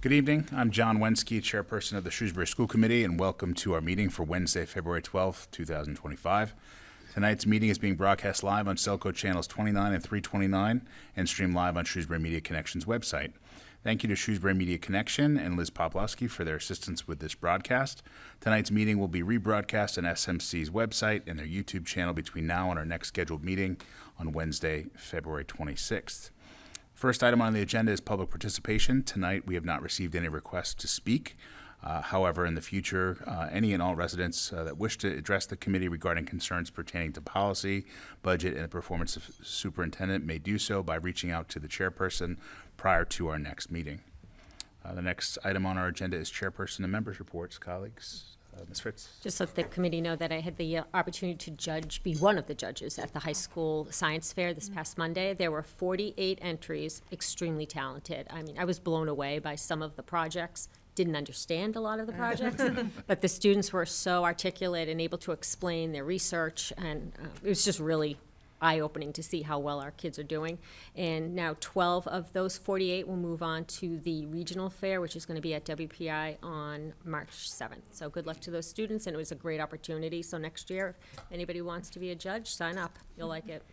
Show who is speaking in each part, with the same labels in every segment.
Speaker 1: Good evening. I'm John Wensky, Chairperson of the Shrewsbury School Committee, and welcome to our meeting for Wednesday, February 12th, 2025. Tonight's meeting is being broadcast live on Cellco channels 29 and 329 and streamed live on Shrewsbury Media Connection's website. Thank you to Shrewsbury Media Connection and Liz Poplowski for their assistance with this broadcast. Tonight's meeting will be rebroadcast on SMC's website and their YouTube channel between now and our next scheduled meeting on Wednesday, February 26th. First item on the agenda is public participation. Tonight, we have not received any requests to speak. However, in the future, any and all residents that wish to address the committee regarding concerns pertaining to policy, budget, and the performance of the superintendent may do so by reaching out to the chairperson prior to our next meeting. The next item on our agenda is chairperson and members' reports. Colleagues, Ms. Fritz.
Speaker 2: Just let the committee know that I had the opportunity to be one of the judges at the high school science fair this past Monday. There were 48 entries, extremely talented. I mean, I was blown away by some of the projects. Didn't understand a lot of the projects, but the students were so articulate and able to explain their research, and it was just really eye-opening to see how well our kids are doing. And now 12 of those 48 will move on to the regional fair, which is going to be at WPI on March 7th. So good luck to those students, and it was a great opportunity. So next year, if anybody wants to be a judge, sign up. You'll like it.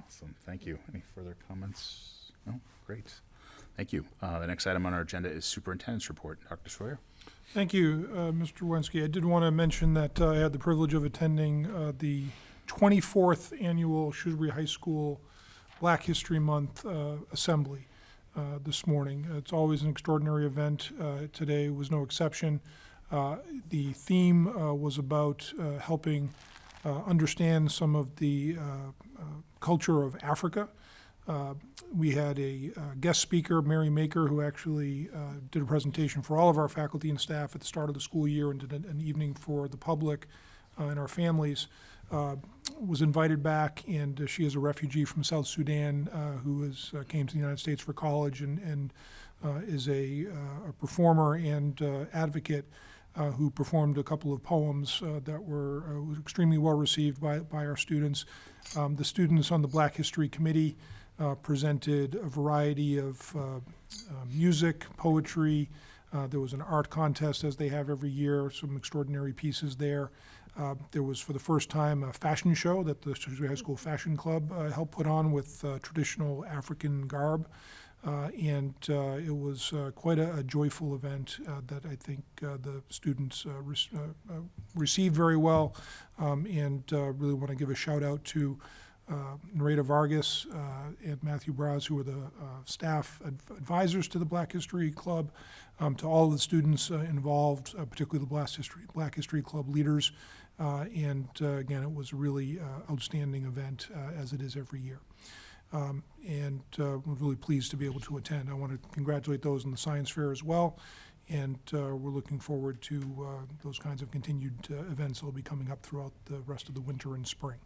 Speaker 1: Awesome. Thank you. Any further comments? No? Great. Thank you. The next item on our agenda is superintendent's report. Dr. Schroyer.
Speaker 3: Thank you, Mr. Wensky. I did want to mention that I had the privilege of attending the 24th annual Shrewsbury High School Black History Month assembly this morning. It's always an extraordinary event. Today was no exception. The theme was about helping understand some of the culture of Africa. We had a guest speaker, Mary Maker, who actually did a presentation for all of our faculty and staff at the start of the school year and did an evening for the public and our families. Was invited back, and she is a refugee from South Sudan who came to the United States for college and is a performer and advocate who performed a couple of poems that were extremely well received by our students. The students on the Black History Committee presented a variety of music, poetry. There was an art contest, as they have every year, some extraordinary pieces there. There was, for the first time, a fashion show that the Shrewsbury High School Fashion Club helped put on with traditional African garb. And it was quite a joyful event that I think the students received very well. And really want to give a shout out to Nareda Vargas and Matthew Braz, who are the staff advisors to the Black History Club, to all of the students involved, particularly the Black History Club leaders. And again, it was a really outstanding event, as it is every year. And we're really pleased to be able to attend. I want to congratulate those in the science fair as well. And we're looking forward to those kinds of continued events that will be coming up throughout the rest of the winter and spring.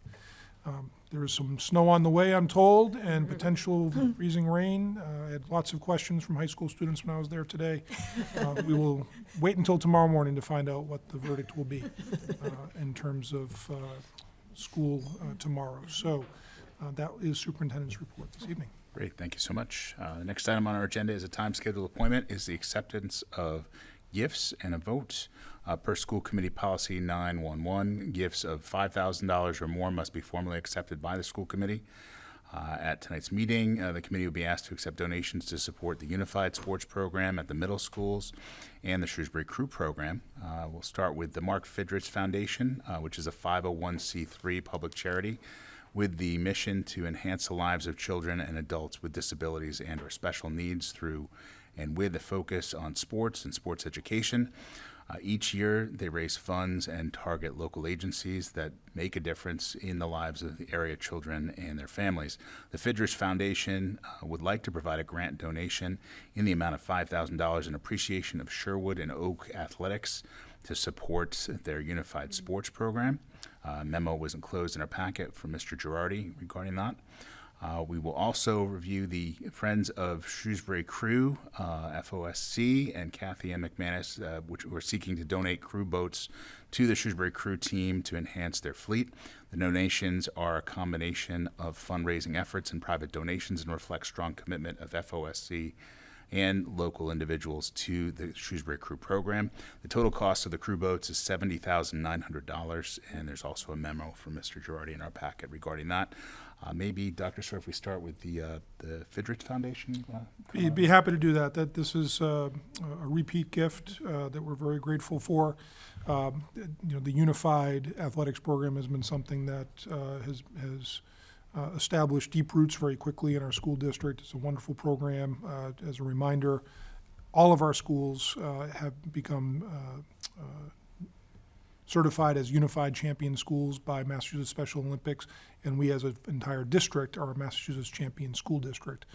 Speaker 3: There is some snow on the way, I'm told, and potential freezing rain. I had lots of questions from high school students when I was there today. We will wait until tomorrow morning to find out what the verdict will be in terms of school tomorrow. So that is superintendent's report this evening.
Speaker 1: Great. Thank you so much. The next item on our agenda is a time schedule appointment, is the acceptance of gifts and a vote. Per school committee policy 911, gifts of $5,000 or more must be formally accepted by the school committee. At tonight's meeting, the committee will be asked to accept donations to support the Unified Sports Program at the middle schools and the Shrewsbury Crew Program. We'll start with the Mark Fidrich Foundation, which is a 501c3 public charity with the mission to enhance the lives of children and adults with disabilities and or special needs through and with a focus on sports and sports education. Each year, they raise funds and target local agencies that make a difference in the lives of the area children and their families. The Fidrich Foundation would like to provide a grant donation in the amount of $5,000 in appreciation of Sherwood and Oak athletics to support their unified sports program. Memo was enclosed in our packet from Mr. Girardi regarding that. We will also review the Friends of Shrewsbury Crew, FOSC, and Kathy M. McManus, which were seeking to donate crew boats to the Shrewsbury Crew team to enhance their fleet. The donations are a combination of fundraising efforts and private donations and reflect strong commitment of FOSC and local individuals to the Shrewsbury Crew program. The total cost of the crew boats is $70,900, and there's also a memo from Mr. Girardi in our packet regarding that. Maybe, Dr. Sir, if we start with the Fidrich Foundation?
Speaker 3: Be happy to do that. This is a repeat gift that we're very grateful for. The Unified Athletics Program has been something that has established deep roots very quickly in our school district. It's a wonderful program. As a reminder, all of our schools have become certified as unified champion schools by Massachusetts Special Olympics, and we as an entire district are a Massachusetts champion school district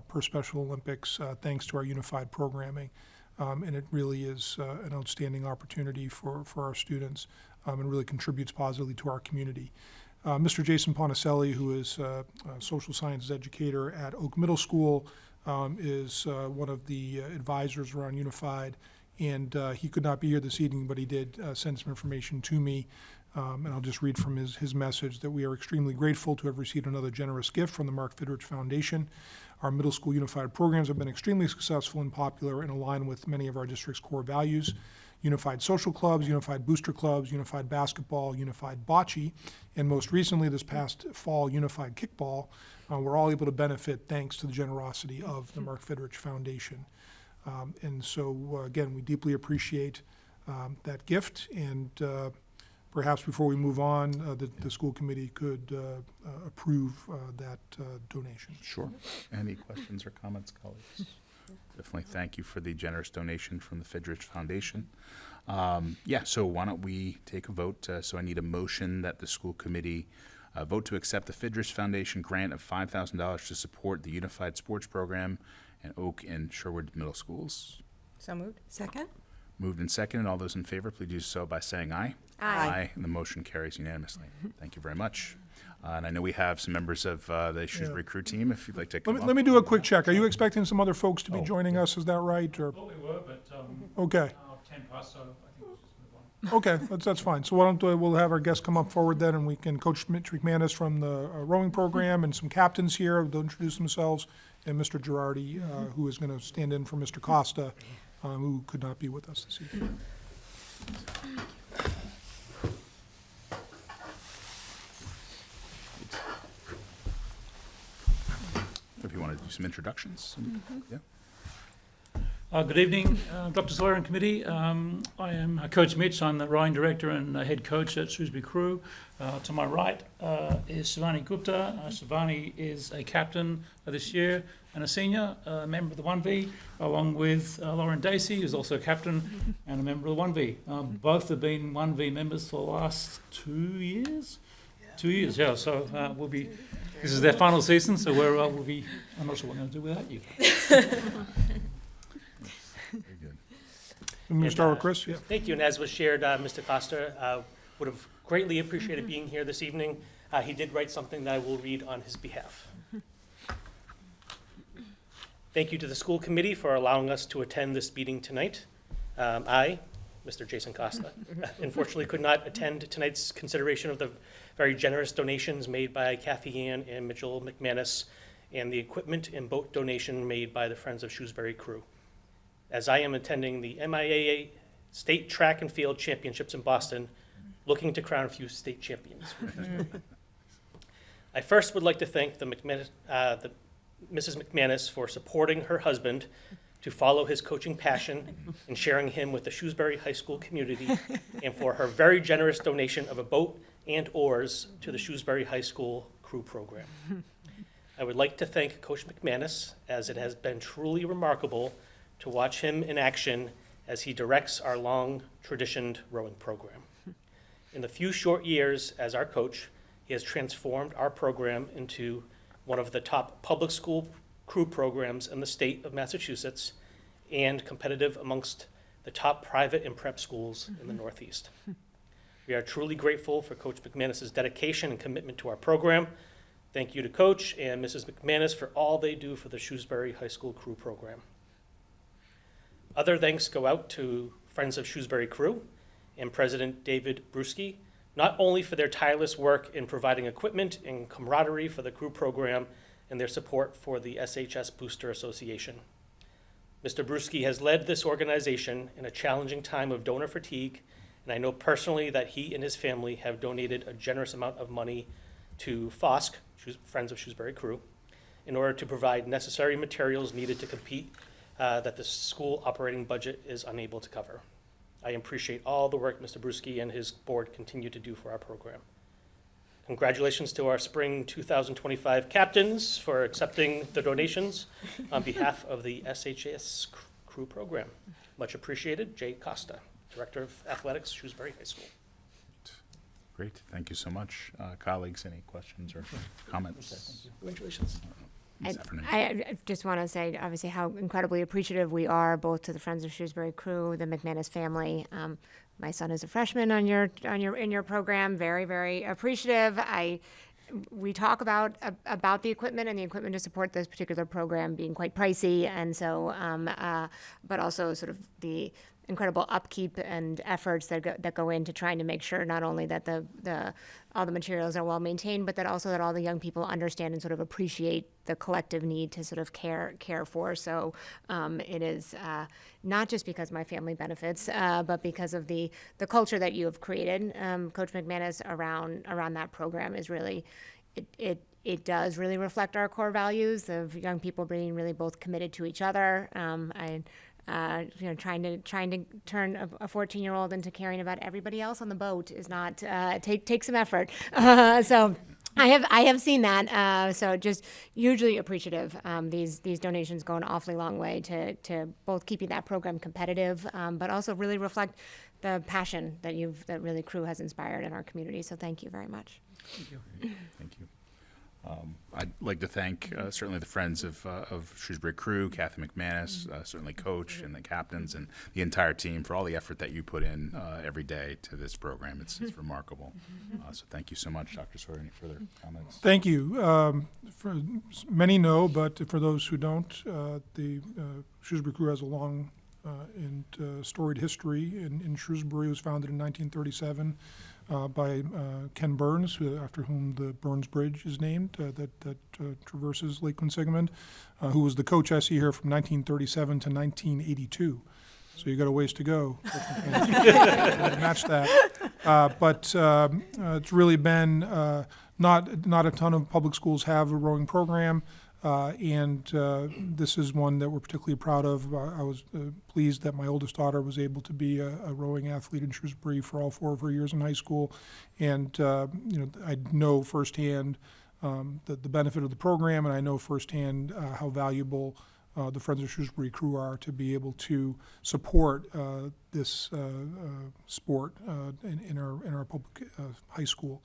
Speaker 3: per Special Olympics, thanks to our unified programming. And it really is an outstanding opportunity for our students and really contributes positively to our community. Mr. Jason Ponticelli, who is a social sciences educator at Oak Middle School, is one of the advisors around Unified, and he could not be here this evening, but he did send some information to me, and I'll just read from his message that we are extremely grateful to have received another generous gift from the Mark Fidrich Foundation. Our middle school unified programs have been extremely successful and popular and align with many of our district's core values. Unified social clubs, unified booster clubs, unified basketball, unified bocce, and most recently this past fall, unified kickball, were all able to benefit thanks to the generosity of the Mark Fidrich Foundation. And so, again, we deeply appreciate that gift, and perhaps before we move on, the school committee could approve that donation.
Speaker 1: Sure. Any questions or comments, colleagues? Definitely thank you for the generous donation from the Fidrich Foundation. So why don't we take a vote? So I need a motion that the school committee vote to accept the Fidrich Foundation grant of $5,000 to support the Unified Sports Program in Oak and Sherwood Middle Schools.
Speaker 4: So moved.
Speaker 5: Second?
Speaker 1: Moved and seconded. All those in favor, please do so by saying aye.
Speaker 5: Aye.
Speaker 1: And the motion carries unanimously. Thank you very much. And I know we have some members of the Shrewsbury Crew team, if you'd like to come up.
Speaker 3: Let me do a quick check. Are you expecting some other folks to be joining us? Is that right? Or
Speaker 6: Thought we were, but
Speaker 3: okay,
Speaker 6: 10 past, so I think we'll just move on.
Speaker 3: okay, that's fine. So why don't we'll have our guests come up forward then, and we can Coach Mitch McManus from the rowing program and some captains here. They'll introduce themselves, and Mr. Girardi, who is going to stand in for Mr. Costa, who could not be with us this evening.
Speaker 1: If you want to do some introductions. Yeah.
Speaker 6: Good evening, Dr. Sawyer and committee. I am Coach Mitch. I'm the rowing director and head coach at Shrewsbury Crew. To my right is Shivani Gupta. Shivani is a captain this year and a senior, member of the 1V, along with Lauren Dacey, who's also a captain and a member of the 1V. Both have been 1V members for the last 2 years. 2 years, yeah. So we'll be. This is their final season, so we'll be. I'm not sure what we're going to do without you.
Speaker 1: Very good.
Speaker 3: I'm going to start with Chris. Yeah.
Speaker 7: Thank you, and as was shared, Mr. Costa would have greatly appreciated being here this evening. He did write something that I will read on his behalf. Thank you to the school committee for allowing us to attend this meeting tonight. I, Mr. Jason Costa, unfortunately could not attend tonight's consideration of the very generous donations made by Kathy Ann and Mitchell McManus and the equipment and boat donation made by the Friends of Shrewsbury Crew, as I am attending the MIAA State Track and Field Championships in Boston, looking to crown a few state champions. I first would like to thank Mrs. McManus for supporting her husband to follow his coaching passion and sharing him with the Shrewsbury High School community, and for her very generous donation of a boat and oars to the Shrewsbury High School Crew program. I would like to thank Coach McManus, as it has been truly remarkable to watch him in action as he directs our long-traditioned rowing program. In the few short years as our coach, he has transformed our program into one of the top public school crew programs in the state of Massachusetts and competitive amongst the top private and prep schools in the Northeast. We are truly grateful for Coach McManus' dedication and commitment to our program. Thank you to Coach and Mrs. McManus for all they do for the Shrewsbury High School Crew program. Other thanks go out to Friends of Shrewsbury Crew and President David Bruschi, not only for their tireless work in providing equipment and camaraderie for the crew program and their support for the SHS Booster Association, Mr. Bruschi has led this organization in a challenging time of donor fatigue, and I know personally that he and his family have donated a generous amount of money to FOSC, Friends of Shrewsbury Crew, in order to provide necessary materials needed to compete that the school operating budget is unable to cover. I appreciate all the work Mr. Bruschi and his board continue to do for our program. Congratulations to our spring 2025 captains for accepting the donations on behalf of the SHS Crew program. Much appreciated. Jay Costa, Director of Athletics, Shrewsbury High School.
Speaker 1: Great, thank you so much. Colleagues, any questions or comments?
Speaker 7: Congratulations.
Speaker 1: Ms. Heffernan?
Speaker 4: I just want to say, obviously, how incredibly appreciative we are, both to the Friends of Shrewsbury Crew, the McManus family. My son is a freshman in your program. Very, very appreciative. We talk about the equipment and the equipment to support this particular program being quite pricey, and so, but also sort of the incredible upkeep and efforts that go into trying to make sure not only that all the materials are well maintained, but that also that all the young people understand and sort of appreciate the collective need to sort of care for. So it is not just because my family benefits, but because of the culture that you have created, Coach McManus, around that program is really it does really reflect our core values of young people being really both committed to each other. Trying to turn a 14-year-old into caring about everybody else on the boat is not take some effort. So I have seen that. So just hugely appreciative. These donations go an awfully long way to both keeping that program competitive, but also really reflect the passion that really Crew has inspired in our community. So thank you very much.
Speaker 6: Thank you.
Speaker 1: Thank you. I'd like to thank certainly the Friends of Shrewsbury Crew, Kathy McManus, certainly Coach and the captains and the entire team for all the effort that you put in every day to this program. It's remarkable. So thank you so much. Dr. Sawyer, any further comments?
Speaker 3: Thank you. Many know, but for those who don't, the Shrewsbury Crew has a long and storied history. In Shrewsbury, it was founded in 1937 by Ken Burns, after whom the Burns Bridge is named, that traverses Lake Quinsigamond, who was the coach I see here from 1937 to 1982. So you got a ways to go to match that. But it's really been not a ton of public schools have a rowing program. And this is one that we're particularly proud of. I was pleased that my oldest daughter was able to be a rowing athlete in Shrewsbury for all 4 of her years in high school. And I know firsthand the benefit of the program, and I know firsthand how valuable the Friends of Shrewsbury Crew are to be able to support this sport in our public high school.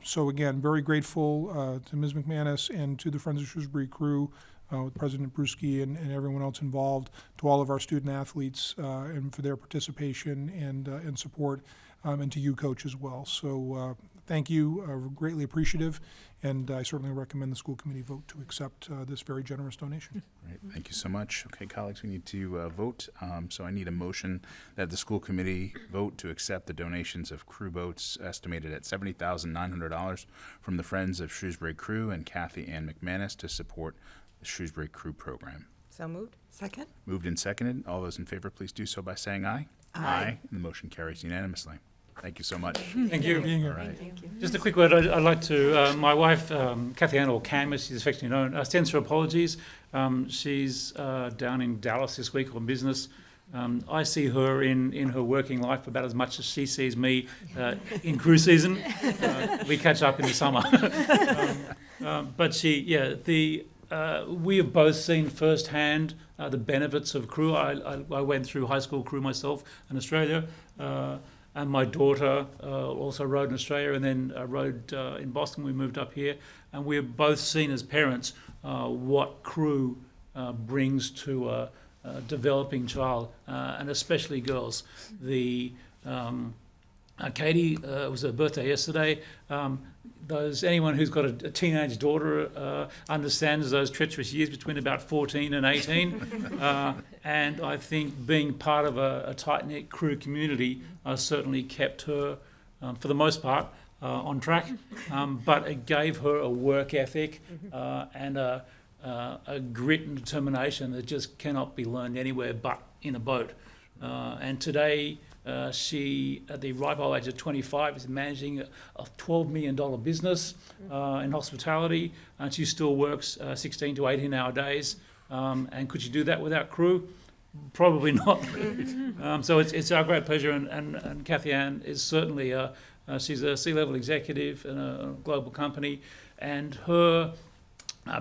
Speaker 3: So again, very grateful to Ms. McManus and to the Friends of Shrewsbury Crew, with President Bruschi and everyone else involved, to all of our student athletes and for their participation and support, and to you, Coach, as well. So thank you, we're greatly appreciative, and I certainly recommend the school committee vote to accept this very generous donation.
Speaker 1: Great, thank you so much. Okay, colleagues, we need to vote. So I need a motion that the school committee vote to accept the donations of crew boats estimated at $70,900 from the Friends of Shrewsbury Crew and Kathy Ann McManus to support the Shrewsbury Crew program.
Speaker 5: So moved. Second?
Speaker 1: Moved and seconded. All those in favor, please do so by saying aye.
Speaker 5: Aye.
Speaker 1: And the motion carries unanimously. Thank you so much.
Speaker 6: Thank you.
Speaker 3: Being
Speaker 1: All
Speaker 3: here.
Speaker 1: right.
Speaker 5: Thank you.
Speaker 6: Just a quick word. I'd like to, my wife, Kathy Ann, or Cam, as she's affectionately known, sends her apologies. She's down in Dallas this week on business. I see her in her working life about as much as she sees me in crew season. We catch up in the summer. But we have both seen firsthand the benefits of crew. I went through high school crew myself in Australia. And my daughter also rode in Australia and then rode in Boston. We moved up here. And we have both seen as parents what crew brings to a developing child, and especially girls. Katie, it was her birthday yesterday. Anyone who's got a teenage daughter understands those treacherous years between about 14 and 18. And I think being part of a tight-knit crew community certainly kept her, for the most part, on track. But it gave her a work ethic and a a grit and determination that just cannot be learned anywhere but in a boat. And today, she, at the ripe old age of 25, is managing a $12 million business in hospitality, and she still works 16 to 18-hour days. And could she do that without crew? Probably not. So it's our great pleasure, and Kathy Ann is certainly she's a C-level executive in a global company, and her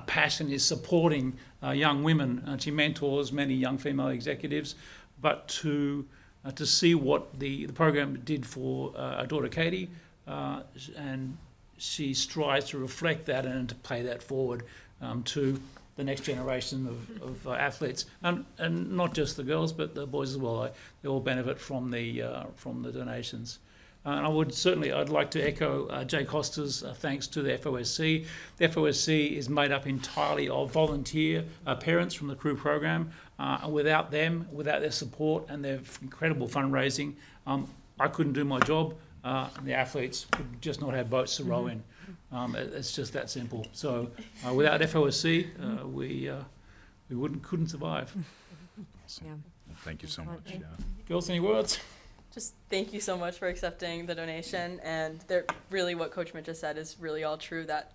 Speaker 6: passion is supporting young women. She mentors many young female executives, but to see what the program did for our daughter Katie, and she strives to reflect that and to pay that forward to the next generation of athletes, and not just the girls, but the boys as well. They all benefit from the donations. And I'd like to echo Jay Costa's thanks to the FOSC. The FOSC is made up entirely of volunteer parents from the crew program. Without them, without their support and their incredible fundraising, I couldn't do my job. And the athletes would just not have boats to row in. It's just that simple. So without FOSC, we couldn't survive.
Speaker 1: Awesome. Well, thank you so much. Yeah.
Speaker 6: Girls, any words?
Speaker 5: Just thank you so much for accepting the donation, and really what Coach Mitch just said is really all true, that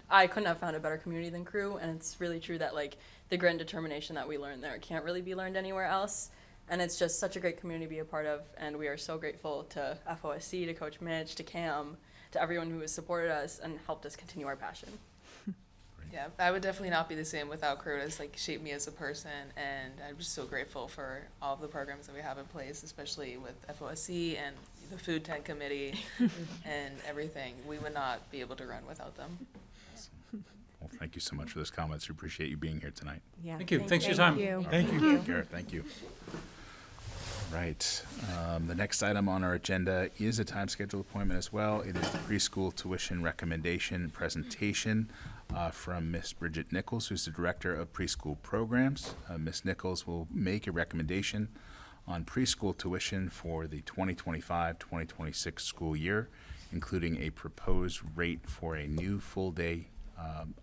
Speaker 5: I couldn't have found a better community than Crew, and it's really true that like the grit and determination that we learned there can't really be learned anywhere else, and it's just such a great community to be a part of, and we are so grateful to FOSC, to Coach Mitch, to Cam, to everyone who has supported us and helped us continue our passion.
Speaker 8: Yeah, I would definitely not be the same without Crew. It's like shaped me as a person, and I'm just so grateful for all of the programs that we have in place, especially with FOSC and the Food Tent Committee and everything. We would not be able to run without them.
Speaker 1: Well, thank you so much for those comments. We appreciate you being here tonight.
Speaker 4: Yeah.
Speaker 6: Thank you. Thanks for your time.
Speaker 3: Thank you.
Speaker 1: Garrett, thank you. Right. The next item on our agenda is a time schedule appointment as well. It is the preschool tuition recommendation presentation from Miss Bridget Nichols, who's the Director of Preschool Programs. Miss Nichols will make a recommendation on preschool tuition for the 2025-2026 school year, including a proposed rate for a new full-day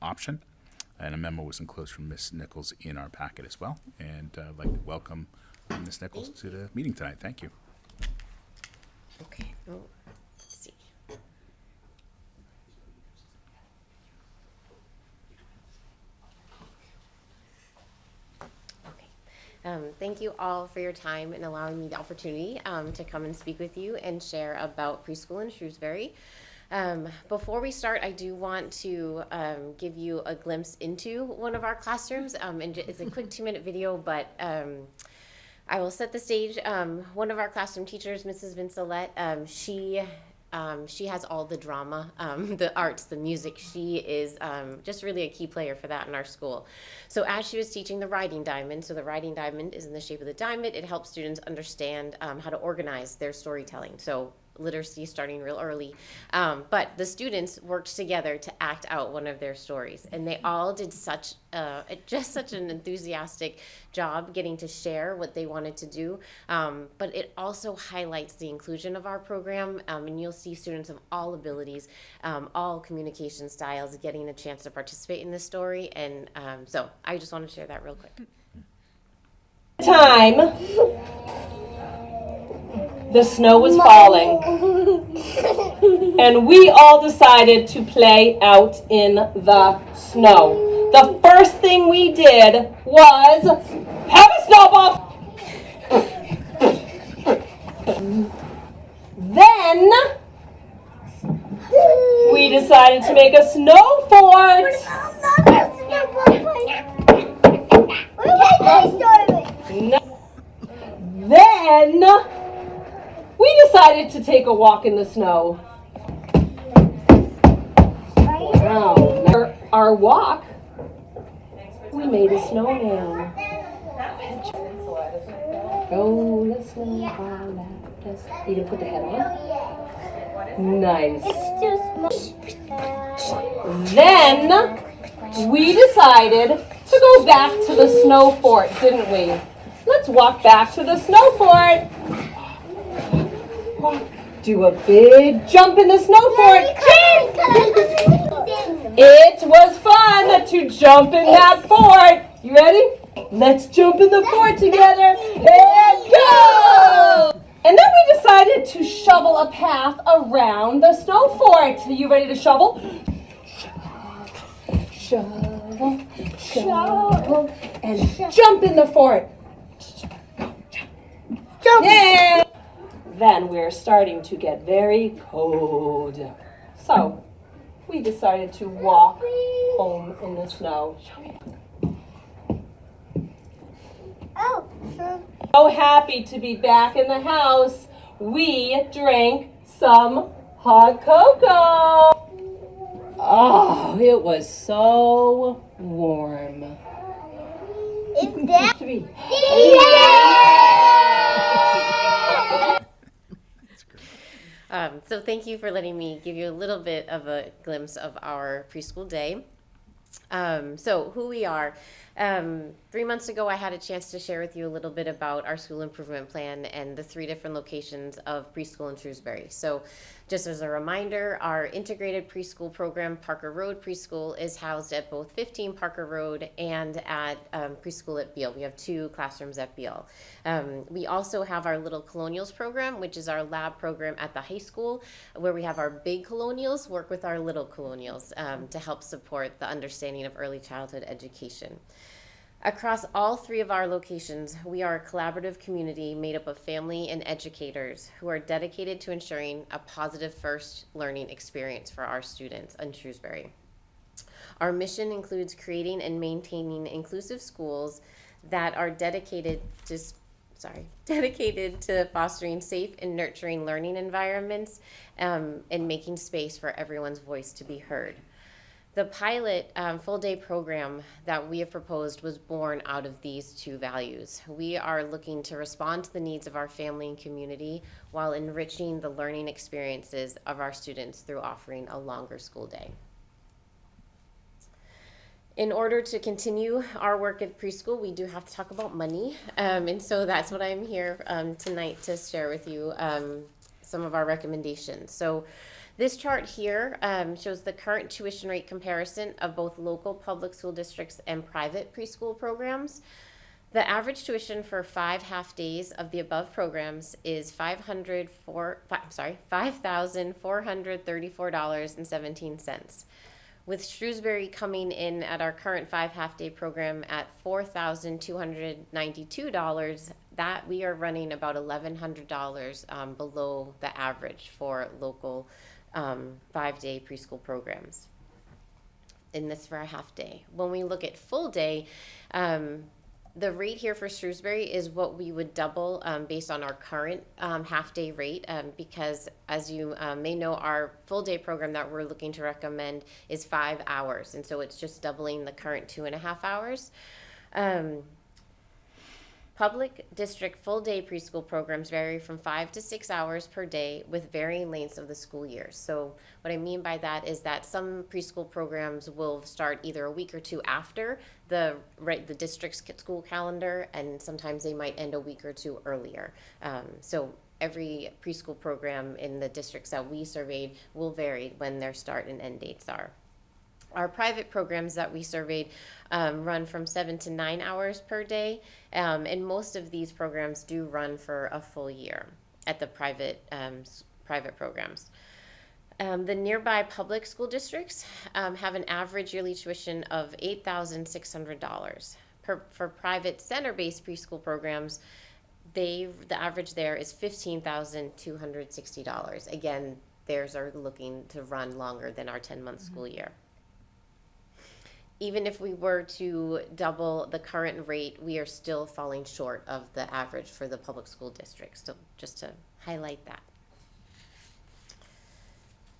Speaker 1: option. And a memo was enclosed from Miss Nichols in our packet as well. And I'd like to welcome Ms. Nichols to the meeting tonight. Thank you.
Speaker 9: Okay. Oh, let's see. Okay. Thank you all for your time and allowing me the opportunity to come and speak with you and share about preschool in Shrewsbury. Before we start, I do want to give you a glimpse into one of our classrooms. And it's a quick 2-minute video, but I will set the stage. One of our classroom teachers, Mrs. Vincelette, she has all the drama, the arts, the music. She is just really a key player for that in our school. So as she was teaching the writing diamond, so the writing diamond is in the shape of the diamond, it helps students understand how to organize their storytelling. So literacy starting real early. But the students worked together to act out one of their stories. And they all did just such an enthusiastic job getting to share what they wanted to do. But it also highlights the inclusion of our program. And you'll see students of all abilities, all communication styles getting a chance to participate in this story. And so I just want to share that real quick.
Speaker 10: Time, the snow was falling, and we all decided to play out in the snow. The first thing we did was have a snowball. Then we decided to make a snow fort. Then we decided to take a walk in the snow. Wow. For our walk, we made a snowman. Oh, the snowball left us. You can put the head on. Nice. Then we decided to go back to the snow fort, didn't we? Let's walk back to the snow fort. 1, do a big jump in the snow for it. It was fun to jump in that fort. You ready? Let's jump in the fort together and go! And then we decided to shovel a path around the snow fort. Are you ready to shovel? Shovel, shovel, and jump in the fort. Yay! Then we're starting to get very cold. So we decided to walk home in the snow. So happy to be back in the house. We drank some hot cocoa. Oh, it was so warm.
Speaker 11: Is that
Speaker 10: 3.
Speaker 9: So thank you for letting me give you a little bit of a glimpse of our preschool day. So who we are. 3 months ago, I had a chance to share with you a little bit about our school improvement plan and the 3 different locations of preschool in Shrewsbury. So just as a reminder, our integrated preschool program, Parker Road Preschool, is housed at both 15 Parker Road and at preschool at Beale. We have 2 classrooms at Beale. We also have our Little Colonials program, which is our lab program at the high school, where we have our big colonials work with our little colonials to help support the understanding of early childhood education. Across all 3 of our locations, we are a collaborative community made up of family and educators who are dedicated to ensuring a positive first learning experience for our students in Shrewsbury. Our mission includes creating and maintaining inclusive schools that are dedicated to fostering safe and nurturing learning environments and making space for everyone's voice to be heard. The pilot full-day program that we have proposed was born out of these 2 values. We are looking to respond to the needs of our family and community while enriching the learning experiences of our students through offering a longer school day. In order to continue our work at preschool, we do have to talk about money. And so that's what I'm here tonight to share with you some of our recommendations. So this chart here shows the current tuition rate comparison of both local public school districts and private preschool programs. The average tuition for 5 half days of the above programs is $5,434.17. With Shrewsbury coming in at our current 5 half day program at $4,292, that we are running about $1,100 below the average for local 5-day preschool programs. And this for a half day. When we look at full day, the rate here for Shrewsbury is what we would double based on our current half-day rate because, as you may know, our full-day program that we're looking to recommend is 5 hours, and so it's just doubling the current 2.5 hours. Public district full-day preschool programs vary from 5 to 6 hours per day with varying lengths of the school year. So what I mean by that is that some preschool programs will start either a week or 2 after the district's school calendar, and sometimes they might end a week or 2 earlier. So every preschool program in the districts that we surveyed will vary when their start and end dates are. Our private programs that we surveyed run from 7 to 9 hours per day, and most of these programs do run for a full year at the private programs. The nearby public school districts have an average yearly tuition of $8,600. For private center-based preschool programs, the average there is $15,260. Again, theirs are looking to run longer than our 10-month school year. Even if we were to double the current rate, we are still falling short of the average for the public school districts. So just to highlight that.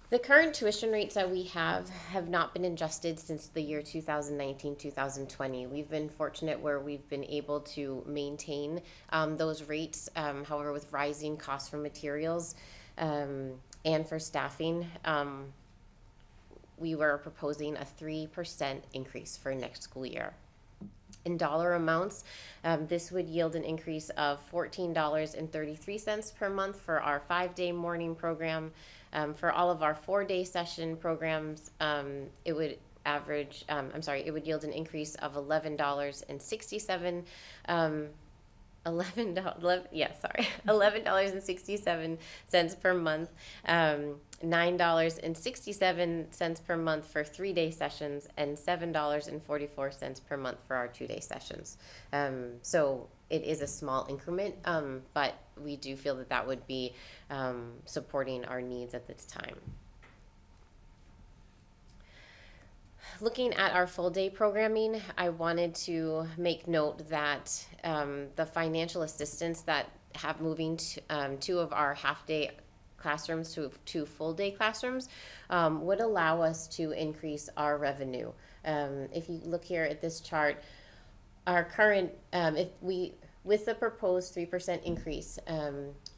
Speaker 9: The current tuition rates that we have not been adjusted since the year 2019-2020. We've been fortunate where we've been able to maintain those rates. However, with rising costs for materials and for staffing, we were proposing a 3% increase for next school year. In dollar amounts, this would yield an increase of $14.33 per month for our 5-day morning program. For all of our 4-day session programs, it would it would yield an increase of $11.67 $11.67 per month, $9.67 per month for 3-day sessions, and $7.44 per month for our 2-day sessions. So it is a small increment, but we do feel that that would be supporting our needs at this time. Looking at our full day programming, I wanted to make note that the financial assistance that have moving 2 of our half day classrooms to 2 full day classrooms would allow us to increase our revenue. If you look here at this chart, our current, with the proposed 3% increase,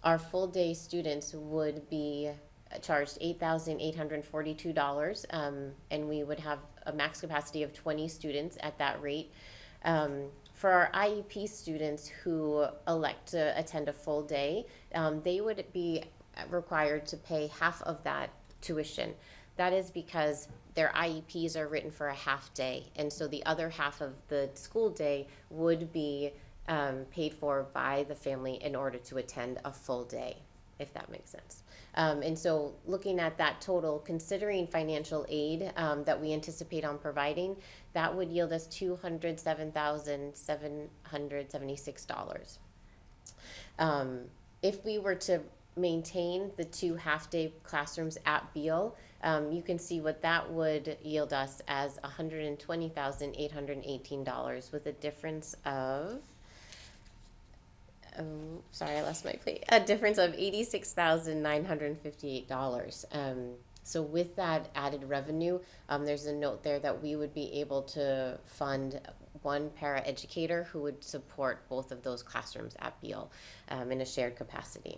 Speaker 9: our full day students would be charged $8,842, and we would have a max capacity of 20 students at that rate. For our IEP students who elect to attend a full day, they would be required to pay half of that tuition. That is because their IEPs are written for a half day, and so the other half of the school day would be paid for by the family in order to attend a full day, if that makes sense. And so looking at that total, considering financial aid that we anticipate on providing, that would yield us $207,776. If we were to maintain the 2 half-day classrooms at Beale, you can see what that would yield us as $120,818 with a difference of sorry, I lost my plate. A difference of $86,958. So with that added revenue, there's a note there that we would be able to fund 1 paraeducator who would support both of those classrooms at Beale in a shared capacity.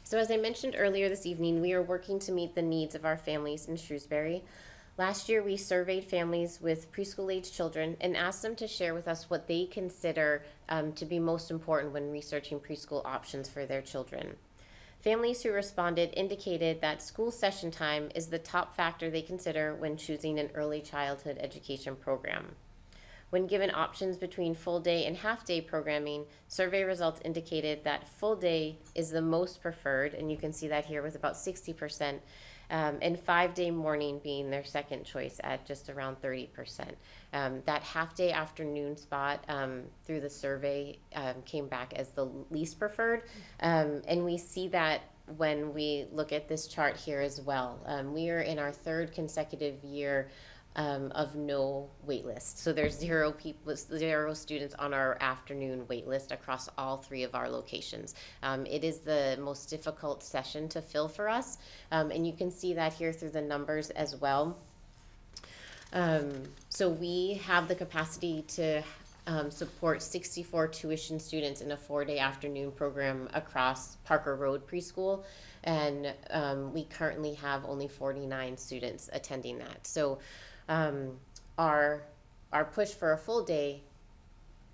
Speaker 9: So as I mentioned earlier this evening, we are working to meet the needs of our families in Shrewsbury. Last year, we surveyed families with preschool-age children and asked them to share with us what they consider to be most important when researching preschool options for their children. Families who responded indicated that school session time is the top factor they consider when choosing an early childhood education program. When given options between full-day and half-day programming, survey results indicated that full-day is the most preferred, and you can see that here with about 60%, and 5-day morning being their second choice at just around 30%. That half-day afternoon spot through the survey came back as the least preferred, and we see that when we look at this chart here as well. We are in our 3rd consecutive year of no wait list. So there's 0 students on our afternoon wait list across all 3 of our locations. It is the most difficult session to fill for us, and you can see that here through the numbers as well. So we have the capacity to support 64 tuition students in a 4-day afternoon program across Parker Road Preschool, and we currently have only 49 students attending that. So our push for a full day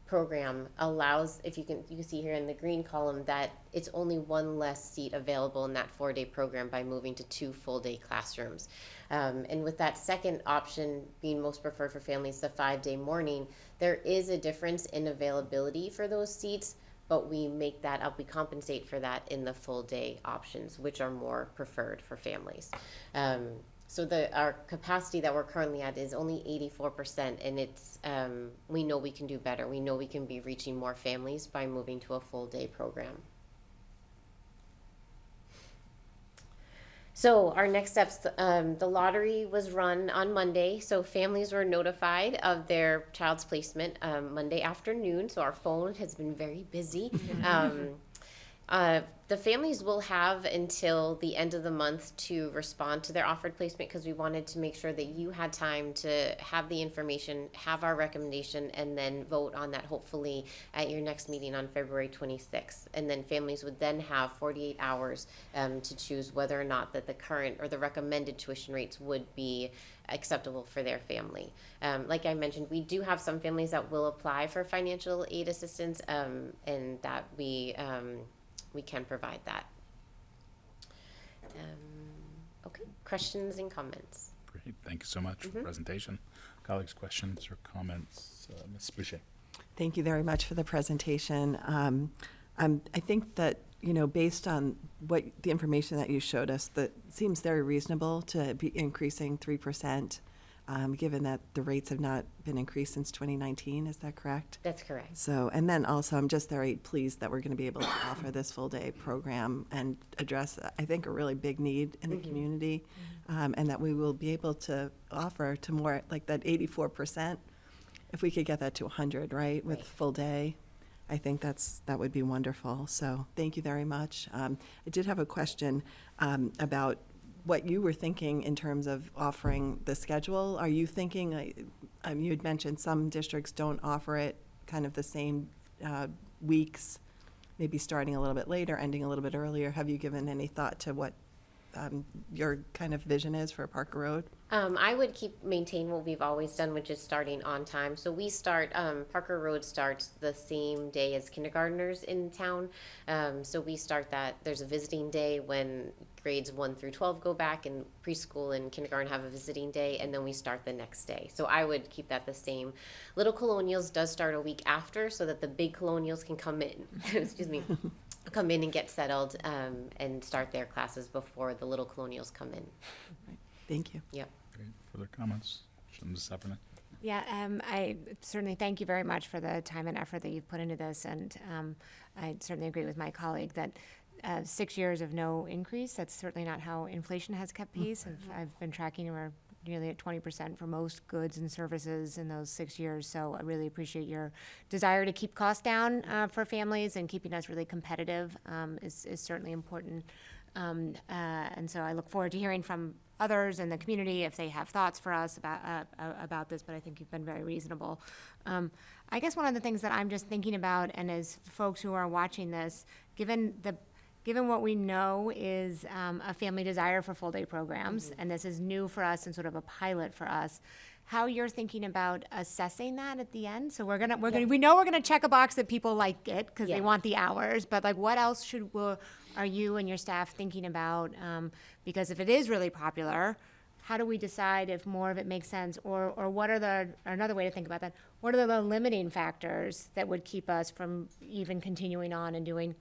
Speaker 9: program allows, if you can see here in the green column, that it's only 1 less seat available in that 4-day program by moving to 2 full day classrooms. And with that second option being most preferred for families, the 5-day morning, there is a difference in availability for those seats, but we make that up, we compensate for that in the full day options, which are more preferred for families. So our capacity that we're currently at is only 84%, and it's we know we can do better. We know we can be reaching more families by moving to a full day program. So our next steps, the lottery was run on Monday, so families were notified of their child's placement Monday afternoon, so our phone has been very busy. The families will have until the end of the month to respond to their offered placement, because we wanted to make sure that you had time to have the information, have our recommendation, and then vote on that hopefully at your next meeting on February 26th. And then families would then have 48 hours to choose whether or not that the current or the recommended tuition rates would be acceptable for their family. Like I mentioned, we do have some families that will apply for financial aid assistance, and that we can provide that. Okay, questions and comments?
Speaker 1: Great, thank you so much for the presentation. Colleagues, questions or comments? Ms. Boucher.
Speaker 12: Thank you very much for the presentation. I think that, based on what the information that you showed us, that seems very reasonable to be increasing 3%, given that the rates have not been increased since 2019. Is that correct?
Speaker 9: That's correct.
Speaker 12: So, and then also, I'm just very pleased that we're going to be able to offer this full-day program and address, I think, a really big need in the community, and that we will be able to offer to more, like that 84%, if we could get that to 100, right, with full day. I think that would be wonderful. So thank you very much. I did have a question about what you were thinking in terms of offering the schedule. Are you thinking, you had mentioned some districts don't offer it kind of the same weeks, maybe starting a little bit later, ending a little bit earlier. Have you given any thought to what your kind of vision is for Parker Road?
Speaker 9: I would maintain what we've always done, which is starting on time. So we start, Parker Road starts the same day as kindergartners in town. So we start that, there's a visiting day when grades 1 through 12 go back, and preschool and kindergarten have a visiting day, and then we start the next day. So I would keep that the same. Little Colonials does start a week after, so that the big Colonials can come in, excuse me, come in and get settled and start their classes before the Little Colonials come in.
Speaker 12: Thank you.
Speaker 9: Yep.
Speaker 1: Great. Further comments? Ms. Heffernan?
Speaker 4: Yeah, I certainly thank you very much for the time and effort that you've put into this, and I certainly agree with my colleague that 6 years of no increase, that's certainly not how inflation has kept pace. I've been tracking we're nearly at 20% for most goods and services in those 6 years, so I really appreciate your desire to keep costs down for families, and keeping us really competitive is certainly important. And so I look forward to hearing from others in the community if they have thoughts for us about this, but I think you've been very reasonable. I guess one of the things that I'm just thinking about, and as folks who are watching this, given what we know is a family desire for full-day programs, and this is new for us and sort of a pilot for us, how you're thinking about assessing that at the end. So we know we're gonna check a box that people like it because they want the hours, but like what else are you and your staff thinking about? Because if it is really popular, how do we decide if more of it makes sense, or what are another way to think about that, what are the limiting factors that would keep us from even continuing on and doing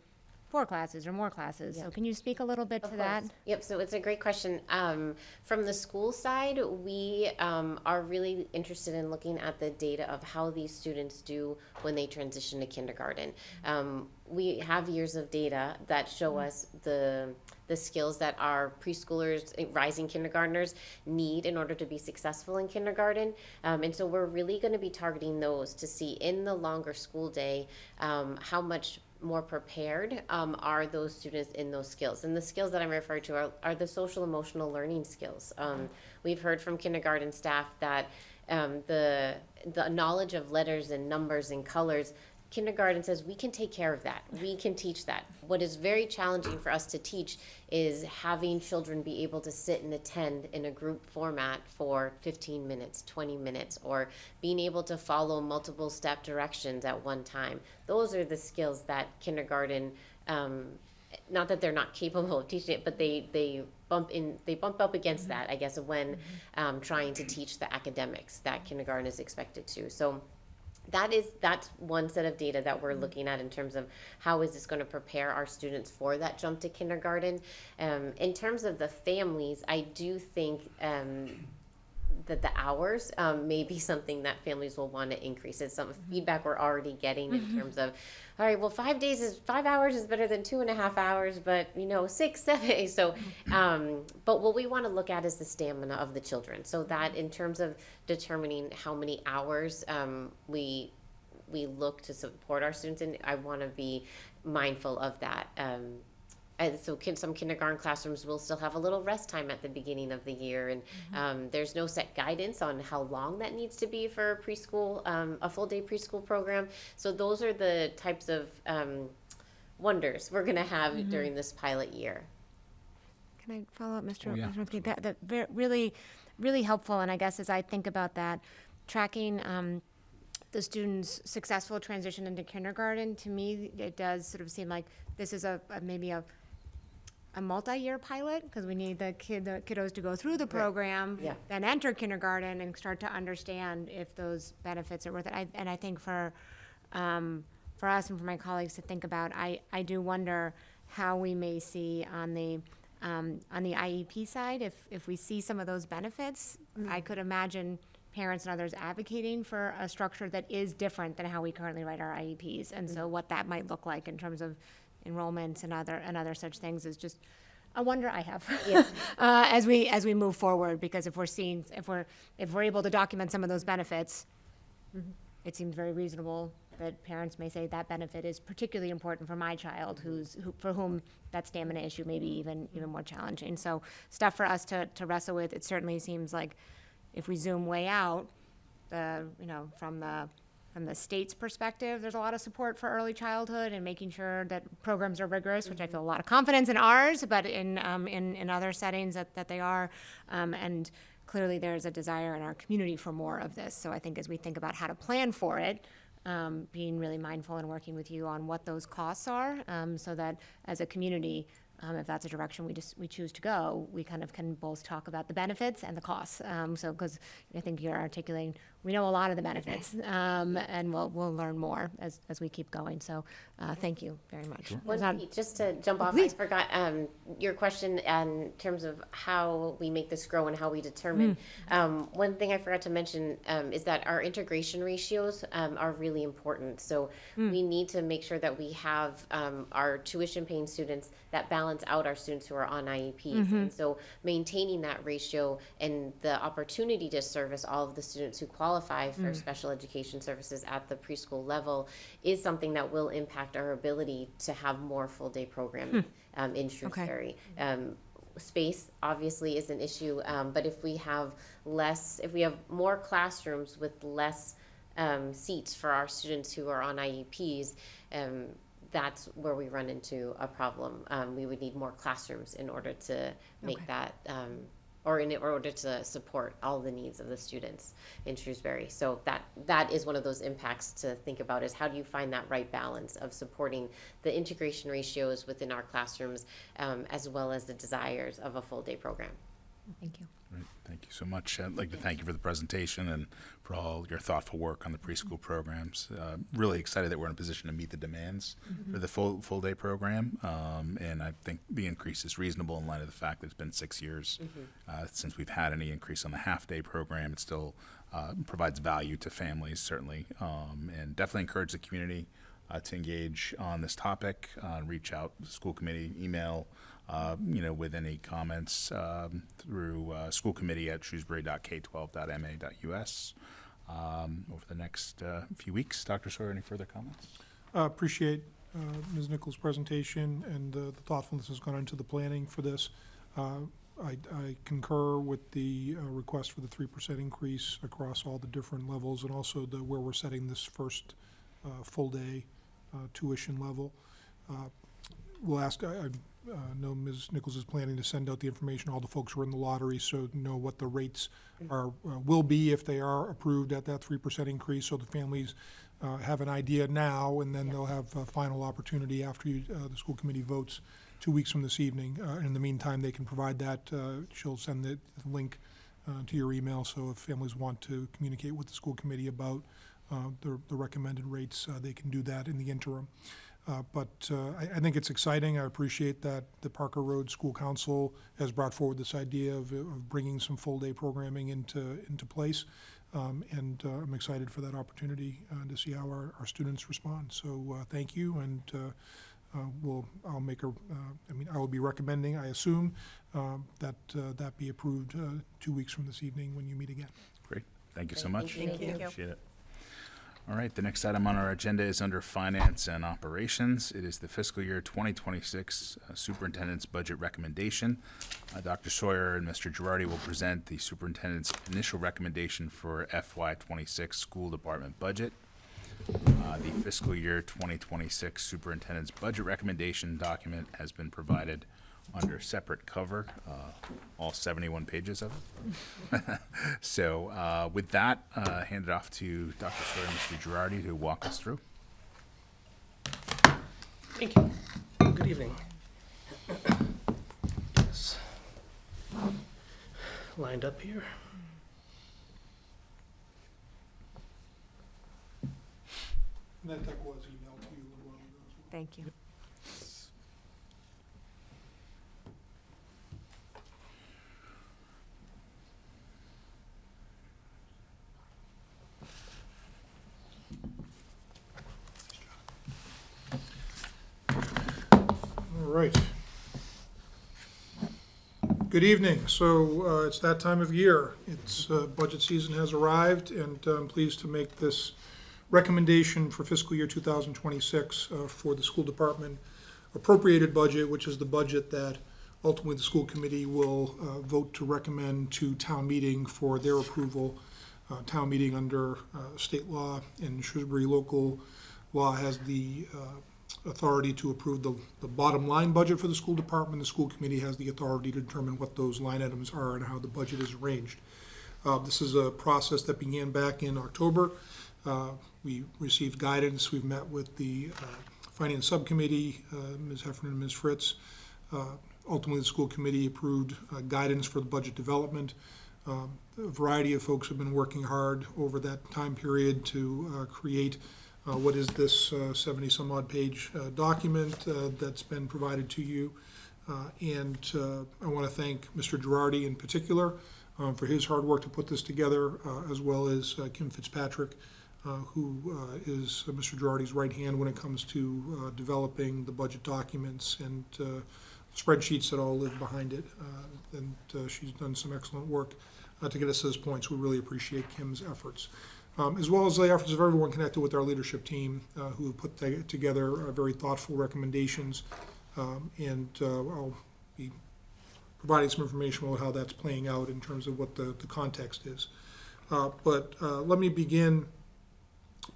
Speaker 4: 4 classes or more classes? So can you speak a little bit to that?
Speaker 9: Yep, so it's a great question. From the school side, we are really interested in looking at the data of how these students do when they transition to kindergarten. We have years of data that show us the skills that our preschoolers, rising kindergartners need in order to be successful in kindergarten. And so we're really going to be targeting those to see in the longer school day how much more prepared are those students in those skills. And the skills that I'm referring to are the social emotional learning skills. We've heard from kindergarten staff that the knowledge of letters and numbers and colors, kindergarten says we can take care of that. We can teach that. What is very challenging for us to teach is having children be able to sit and attend in a group format for 15 minutes, 20 minutes, or being able to follow multiple step directions at one time. Those are the skills that kindergarten, not that they're not capable of teaching it, but they bump up against that, I guess, when trying to teach the academics that kindergarten is expected to. So that's one set of data that we're looking at in terms of how is this going to prepare our students for that jump to kindergarten. In terms of the families, I do think that the hours may be something that families will want to increase. It's some feedback we're already getting in terms of, all right, well, 5 hours is better than 2.5 hours, but 6, 7. So, but what we want to look at is the stamina of the children. So that in terms of determining how many hours we look to support our students, and I want to be mindful of that. And so some kindergarten classrooms will still have a little rest time at the beginning of the year, and there's no set guidance on how long that needs to be for preschool, a full day preschool program. So those are the types of wonders we're going to have during this pilot year.
Speaker 4: Can I follow up, Mr.
Speaker 1: Oh, yeah,
Speaker 4: Wensky? That really, really helpful. And I guess as I think about that, tracking the students' successful transition into kindergarten, to me, it does sort of seem like this is maybe a multi-year pilot, because we need the kiddos to go through the program,
Speaker 9: Yeah.
Speaker 4: then enter kindergarten and start to understand if those benefits are worth it. And I think for us and for my colleagues to think about, I do wonder how we may see on the IEP side, if we see some of those benefits. I could imagine parents and others advocating for a structure that is different than how we currently write our IEPs. And so what that might look like in terms of enrollments and other such things is just a wonder I have.
Speaker 9: Yeah.
Speaker 4: as we move forward, because if we're able to document some of those benefits, it seems very reasonable that parents may say that benefit is particularly important for my child, for whom that stamina issue may be even more challenging. So stuff for us to wrestle with. It certainly seems like if we zoom way out, from the state's perspective, there's a lot of support for early childhood and making sure that programs are rigorous, which I feel a lot of confidence in ours, but in other settings that they are, and clearly there's a desire in our community for more of this. So I think as we think about how to plan for it, being really mindful and working with you on what those costs are, so that as a community, if that's a direction we choose to go, we kind of can both talk about the benefits and the costs. So because I think you're articulating, we know a lot of the benefits, and we'll learn more as we keep going. So thank you very much.
Speaker 9: Just to jump off,
Speaker 4: Please.
Speaker 9: I forgot your question in terms of how we make this grow and how we determine. One thing I forgot to mention is that our integration ratios are really important. So we need to make sure that we have our tuition paying students that balance out our students who are on IEPs. And so maintaining that ratio and the opportunity to service all of the students who qualify for special education services at the preschool level is something that will impact our ability to have more full day programming in Shrewsbury. Space obviously is an issue, but if we have more classrooms with less seats for our students who are on IEPs, that's where we run into a problem. We would need more classrooms in order to make that, or in order to support all the needs of the students in Shrewsbury. So that is one of those impacts to think about, is how do you find that right balance of supporting the integration ratios within our classrooms, as well as the desires of a full day program.
Speaker 4: Thank you.
Speaker 1: Great. Thank you so much. I'd like to thank you for the presentation and for all your thoughtful work on the preschool programs. Really excited that we're in a position to meet the demands for the full day program, and I think the increase is reasonable in light of the fact that it's been 6 years since we've had any increase on the half day program. It still provides value to families, certainly, and definitely encourage the community to engage on this topic. Reach out to the school committee, email, with any comments through schoolcommittee@shrewsbury.k12.ma.us. Over the next few weeks. Dr. Sawyer, any further comments?
Speaker 3: Appreciate Ms. Nichols' presentation and the thoughtfulness that's gone into the planning for this. I concur with the request for the 3% increase across all the different levels, and also where we're setting this first full day tuition level. We'll ask, I know Ms. Nichols is planning to send out the information to all the folks who are in the lottery, so know what the rates will be if they are approved at that 3% increase, so the families have an idea now, and then they'll have a final opportunity after the school committee votes 2 weeks from this evening. In the meantime, they can provide that. She'll send the link to your email, so if families want to communicate with the school committee about the recommended rates, they can do that in the interim. But I think it's exciting. I appreciate that the Parker Road School Council has brought forward this idea of bringing some full-day programming into place. And I'm excited for that opportunity to see how our students respond. So thank you, and I will be recommending, I assume, that be approved 2 weeks from this evening when you meet again.
Speaker 1: Great. Thank you so much.
Speaker 9: Thank you.
Speaker 1: Appreciate it. All right, the next item on our agenda is under Finance and Operations. It is the fiscal year 2026 Superintendent's Budget Recommendation. Dr. Sawyer and Mr. Girardi will present the Superintendent's initial recommendation for FY26 School Department budget. The fiscal year 2026 Superintendent's Budget Recommendation document has been provided under separate cover, all 71 pages of it. So with that, hand it off to Dr. Sawyer and Mr. Girardi to walk us through.
Speaker 7: Thank you. Good evening. Yes. Lined up here.
Speaker 3: That deck was emailed to you a little while ago as well.
Speaker 4: Thank you.
Speaker 3: All right. Good evening. So it's that time of year. It's budget season has arrived, and I'm pleased to make this recommendation for fiscal year 2026 for the school department appropriated budget, which is the budget that ultimately the school committee will vote to recommend to town meeting for their approval. Town meeting under state law and Shrewsbury local law has the authority to approve the bottom line budget for the school department. The school committee has the authority to determine what those line items are and how the budget is arranged. This is a process that began back in October. We received guidance. We've met with the Finance Subcommittee, Ms. Heffernan and Ms. Fritz. Ultimately, the school committee approved guidance for the budget development. A variety of folks have been working hard over that time period to create what is this 70-some-odd page document that's been provided to you. And I want to thank Mr. Girardi in particular for his hard work to put this together, as well as Kim Fitzpatrick, who is Mr. Girardi's right hand when it comes to developing the budget documents and spreadsheets that all live behind it. And she's done some excellent work to get us to this point, so we really appreciate Kim's efforts. As well as the efforts of everyone connected with our leadership team who have put together very thoughtful recommendations. And I'll be providing some information about how that's playing out in terms of what the context is. But let me begin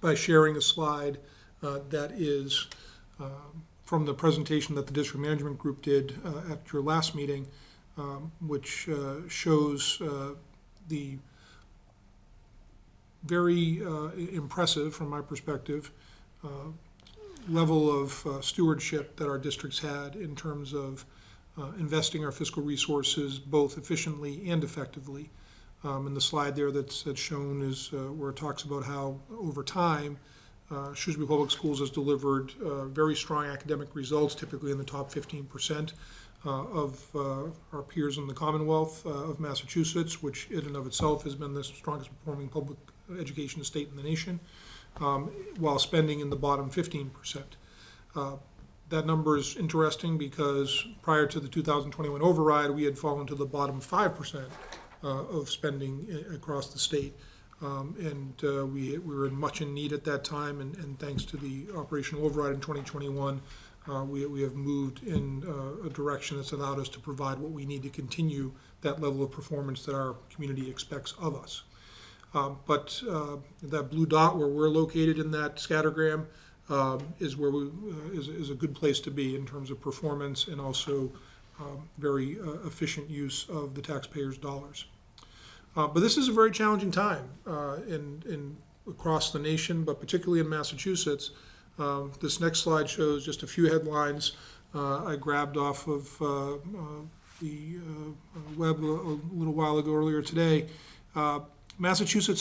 Speaker 3: by sharing a slide that is from the presentation that the district management group did at your last meeting, which shows the very impressive, from my perspective, level of stewardship that our districts had in terms of investing our fiscal resources both efficiently and effectively. And the slide there that's shown is where it talks about how, over time, Shrewsbury Public Schools has delivered very strong academic results, typically in the top 15% of our peers in the Commonwealth of Massachusetts, which in and of itself has been the strongest performing public education state in the nation, while spending in the bottom 15%. That number is interesting because prior to the 2021 override, we had fallen to the bottom 5% of spending across the state. And we were much in need at that time, and thanks to the operational override in 2021, we have moved in a direction that's allowed us to provide what we need to continue that level of performance that our community expects of us. But that blue dot where we're located in that scattergram is where is a good place to be in terms of performance and also very efficient use of the taxpayers' dollars. But this is a very challenging time across the nation, but particularly in Massachusetts. This next slide shows just a few headlines I grabbed off of the web a little while ago earlier today. Massachusetts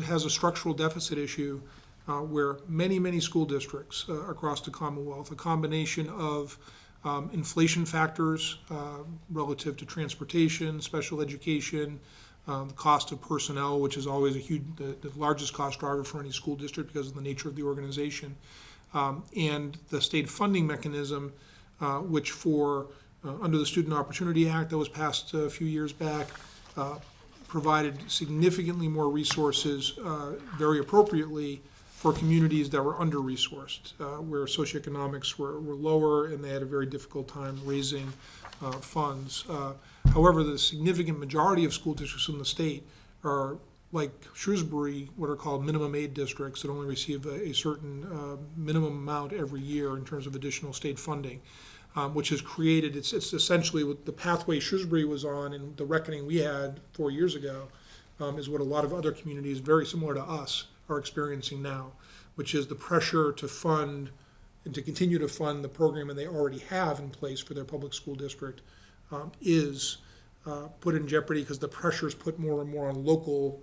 Speaker 3: has a structural deficit issue where many school districts across the Commonwealth, a combination of inflation factors relative to transportation, special education, the cost of personnel, which is always the largest cost driver for any school district because of the nature of the organization, and the state funding mechanism, which under the Student Opportunity Act that was passed a few years back, provided significantly more resources very appropriately for communities that were under-resourced, where socioeconomics were lower and they had a very difficult time raising funds. However, the significant majority of school districts in the state are, like Shrewsbury, what are called minimum aid districts that only receive a certain minimum amount every year in terms of additional state funding, which has created, it's essentially what the pathway Shrewsbury was on and the reckoning we had 4 years ago, is what a lot of other communities very similar to us are experiencing now, which is the pressure to fund and to continue to fund the program that they already have in place for their public school district is put in jeopardy because the pressure is put more and more on local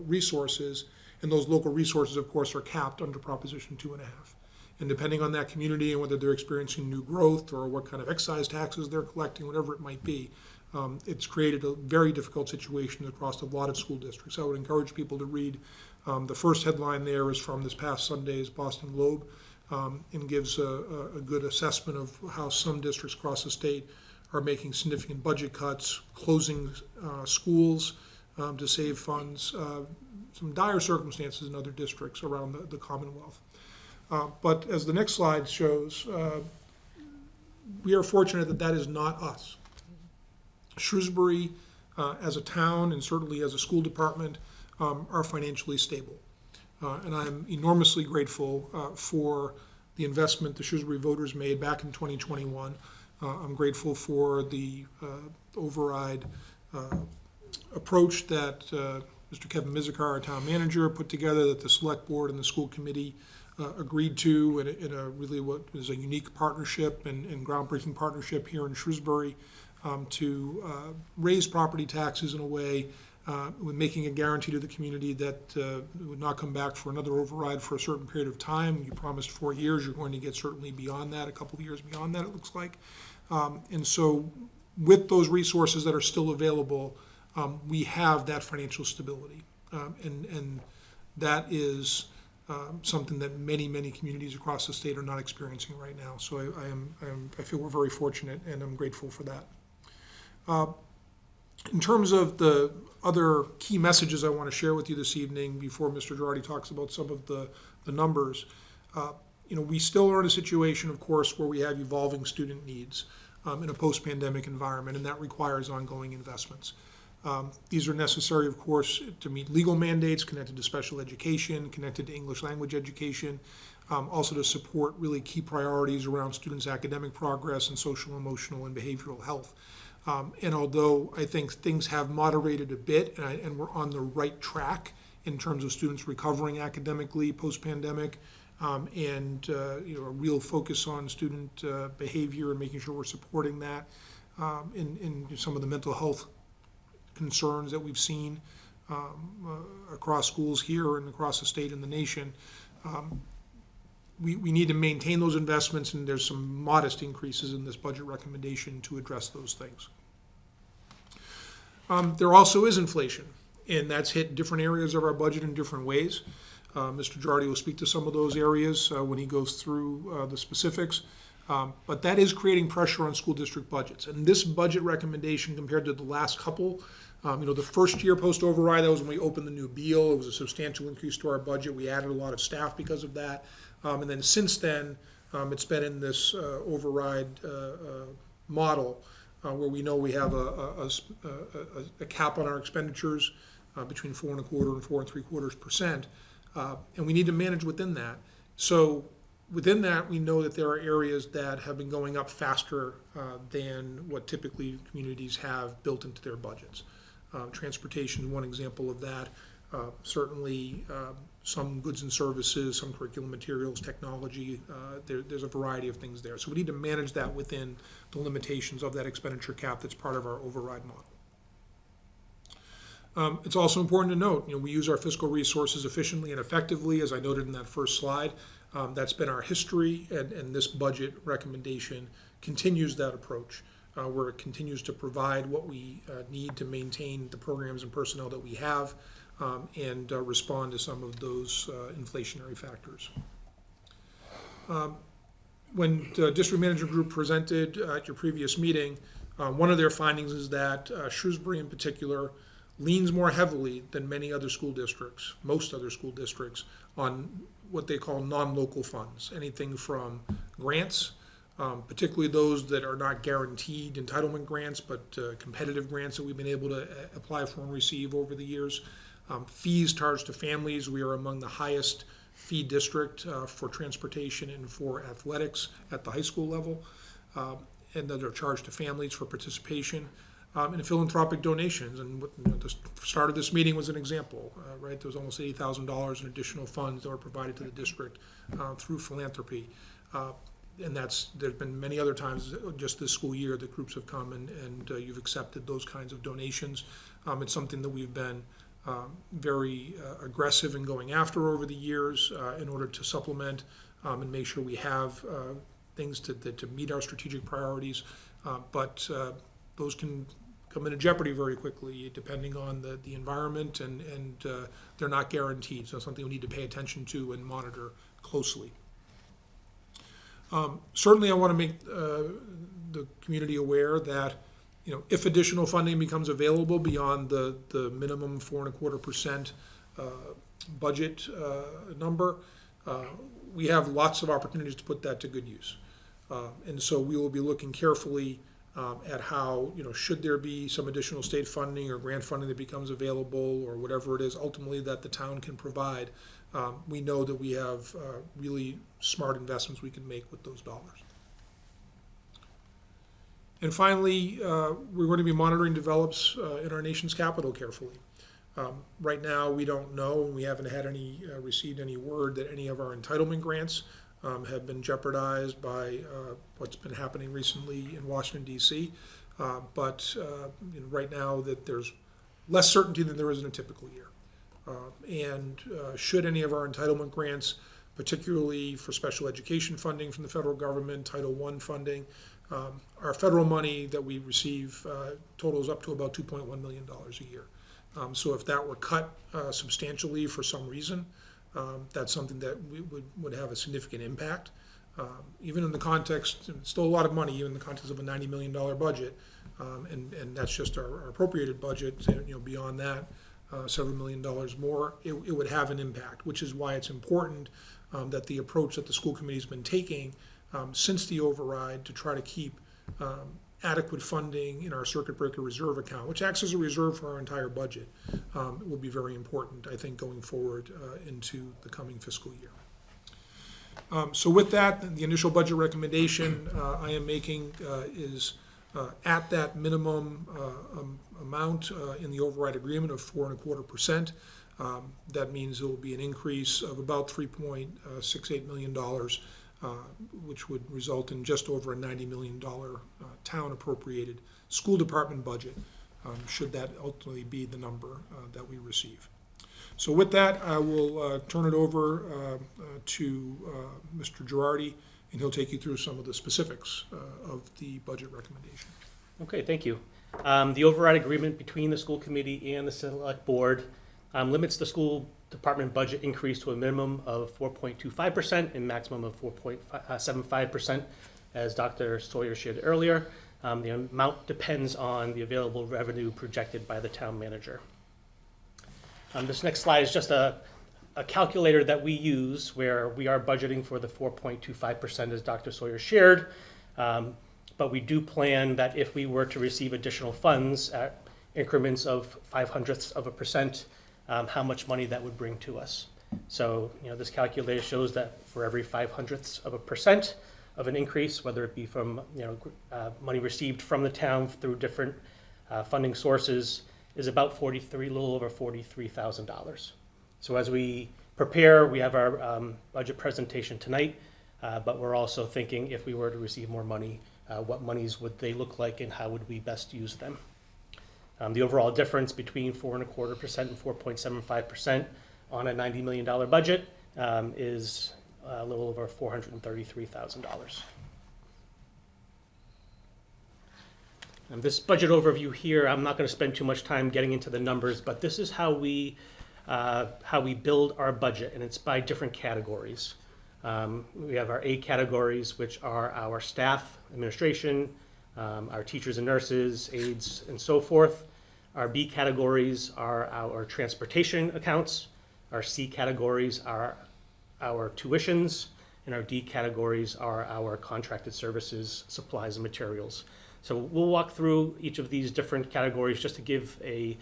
Speaker 3: resources, and those local resources, of course, are capped under Proposition 2.5. And depending on that community and whether they're experiencing new growth or what kind of excise taxes they're collecting, whatever it might be, it's created a very difficult situation across a lot of school districts. I would encourage people to read. The first headline there is from this past Sunday's Boston Globe, and gives a good assessment of how some districts across the state are making significant budget cuts, closing schools to save funds, some dire circumstances in other districts around the Commonwealth. But as the next slide shows, we are fortunate that that is not us. Shrewsbury, as a town and certainly as a school department, are financially stable. And I'm enormously grateful for the investment the Shrewsbury voters made back in 2021. I'm grateful for the override approach that Mr. Kevin Mizikar, our town manager, put together, that the select board and the school committee agreed to in a really what is a unique partnership and groundbreaking partnership here in Shrewsbury to raise property taxes in a way with making a guarantee to the community that it would not come back for another override for a certain period of time. You promised 4 years, you're going to get certainly beyond that, a couple of years beyond that, it looks like. And so with those resources that are still available, we have that financial stability. And that is something that many, many communities across the state are not experiencing right now. So I feel we're very fortunate, and I'm grateful for that. In terms of the other key messages I want to share with you this evening before Mr. Girardi talks about some of the numbers, we still are in a situation, of course, where we have evolving student needs in a post-pandemic environment, and that requires ongoing investments. These are necessary, of course, to meet legal mandates connected to special education, connected to English language education, also to support really key priorities around students' academic progress and social, emotional, and behavioral health. And although I think things have moderated a bit and we're on the right track in terms of students recovering academically post-pandemic, and a real focus on student behavior and making sure we're supporting that in some of the mental health concerns that we've seen across schools here and across the state and the nation. We need to maintain those investments, and there's some modest increases in this budget recommendation to address those things. There also is inflation, and that's hit different areas of our budget in different ways. Mr. Girardi will speak to some of those areas when he goes through the specifics. But that is creating pressure on school district budgets. And this budget recommendation compared to the last couple, the first year post-override, that was when we opened the new Beal. It was a substantial increase to our budget. We added a lot of staff because of that. And then since then, it's been in this override model where we know we have a cap on our expenditures between 4.25% and 4.75%. And we need to manage within that. So within that, we know that there are areas that have been going up faster than what typically communities have built into their budgets. Transportation is one example of that. Certainly some goods and services, some curriculum materials, technology, there's a variety of things there. So we need to manage that within the limitations of that expenditure cap that's part of our override model. It's also important to note, we use our fiscal resources efficiently and effectively, as I noted in that first slide. That's been our history, and this budget recommendation continues that approach, where it continues to provide what we need to maintain the programs and personnel that we have, and respond to some of those inflationary factors. When the district manager group presented at your previous meeting, one of their findings is that Shrewsbury in particular leans more heavily than many other school districts, most other school districts, on what they call non-local funds. Anything from grants, particularly those that are not guaranteed entitlement grants, but competitive grants that we've been able to apply for and receive over the years. Fees charged to families, we are among the highest fee district for transportation and for athletics at the high school level, and that are charged to families for participation. And philanthropic donations, and the start of this meeting was an example, right? There was almost $80,000 in additional funds that were provided to the district through philanthropy. And there's been many other times just this school year that groups have come and you've accepted those kinds of donations. It's something that we've been very aggressive in going after over the years in order to supplement and make sure we have things to meet our strategic priorities. But those can come into jeopardy very quickly depending on the environment, and they're not guaranteed. So it's something we need to pay attention to and monitor closely. Certainly I want to make the community aware that if additional funding becomes available beyond the minimum 4.25% budget number, we have lots of opportunities to put that to good use. And so we will be looking carefully at how, should there be some additional state funding or grant funding that becomes available or whatever it is ultimately that the town can provide. We know that we have really smart investments we can make with those dollars. And finally, we're going to be monitoring develops in our nation's capital carefully. Right now, we don't know, and we haven't had received any word that any of our entitlement grants have been jeopardized by what's been happening recently in Washington, D.C. But right now that there's less certainty than there is in a typical year. And should any of our entitlement grants, particularly for special education funding from the federal government, Title I funding, our federal money that we receive totals up to about $2.1 million a year. So if that were cut substantially for some reason, that's something that we would have a significant impact. Even in the context, it's still a lot of money, even in the context of a $90 million budget, and that's just our appropriated budget. Beyond that, several $1 million more, it would have an impact, which is why it's important that the approach that the school committee's been taking since the override to try to keep adequate funding in our circuit breaker reserve account, which acts as a reserve for our entire budget, will be very important, I think, going forward into the coming fiscal year. So with that, the initial budget recommendation I am making is at that minimum amount in the override agreement of 4.25%. That means there will be an increase of about $3.68 million, which would result in just over a $90 million town appropriated school department budget, should that ultimately be the number that we receive. So with that, I will turn it over to Mr. Girardi, and he'll take you through some of the specifics of the budget recommendation.
Speaker 7: Okay, thank you. The override agreement between the school committee and the select board limits the school department budget increase to a minimum of 4.25% and maximum of 4.75%, as Dr. Sawyer shared earlier. The amount depends on the available revenue projected by the town manager. This next slide is just a calculator that we use where we are budgeting for the 4.25%, as Dr. Sawyer shared. But we do plan that if we were to receive additional funds at increments of 0.05%, how much money that would bring to us. So, this calculator shows that for every 0.05% of an increase, whether it be from, money received from the town through different funding sources, is about a little over $43,000. So as we prepare, we have our budget presentation tonight, but we're also thinking if we were to receive more money, what monies would they look like and how would we best use them? The overall difference between 4.25% and 4.75% on a $90 million budget is a little over $433,000. And this budget overview here, I'm not going to spend too much time getting into the numbers, but this is how we build our budget, and it's by different categories. We have our A categories, which are our staff, administration, our teachers and nurses, aides, and so forth. Our B categories are our transportation accounts. Our C categories are our tuitions, and our D categories are our contracted services, supplies, and materials. So we'll walk through each of these different categories just to give an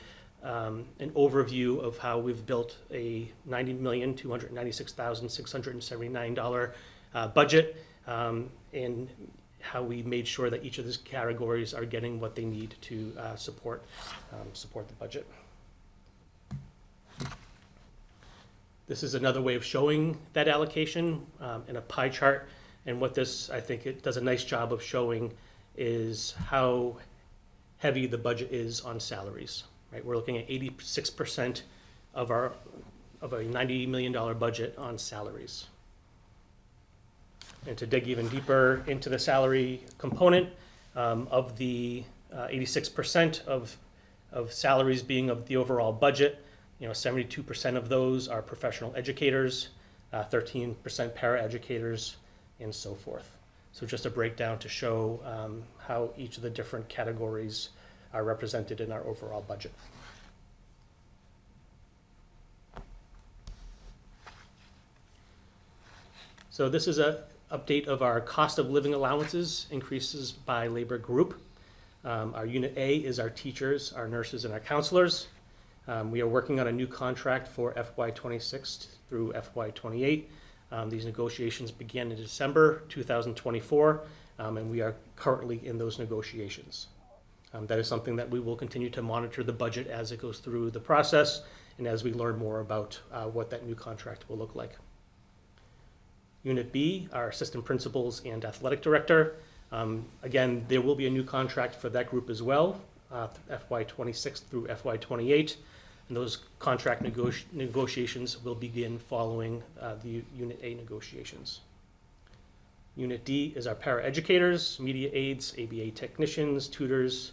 Speaker 7: overview of how we've built a $90,296,679 budget, and how we made sure that each of these categories are getting what they need to support the budget. This is another way of showing that allocation in a pie chart, and what this, I think it does a nice job of showing, is how heavy the budget is on salaries. Right, we're looking at 86% of a $90 million budget on salaries. And to dig even deeper into the salary component, of the 86% of salaries being of the overall budget, 72% of those are professional educators, 13% paraeducators, and so forth. So just a breakdown to show how each of the different categories are represented in our overall budget. So this is an update of our cost of living allowances increases by labor group. Our Unit A is our teachers, our nurses, and our counselors. We are working on a new contract for FY26 through FY28. These negotiations began in December 2024, and we are currently in those negotiations. That is something that we will continue to monitor the budget as it goes through the process and as we learn more about what that new contract will look like. Unit B, our assistant principals and athletic director. Again, there will be a new contract for that group as well, FY26 through FY28. And those contract negotiations will begin following the Unit A negotiations. Unit D is our paraeducators, media aides, ABA technicians, tutors,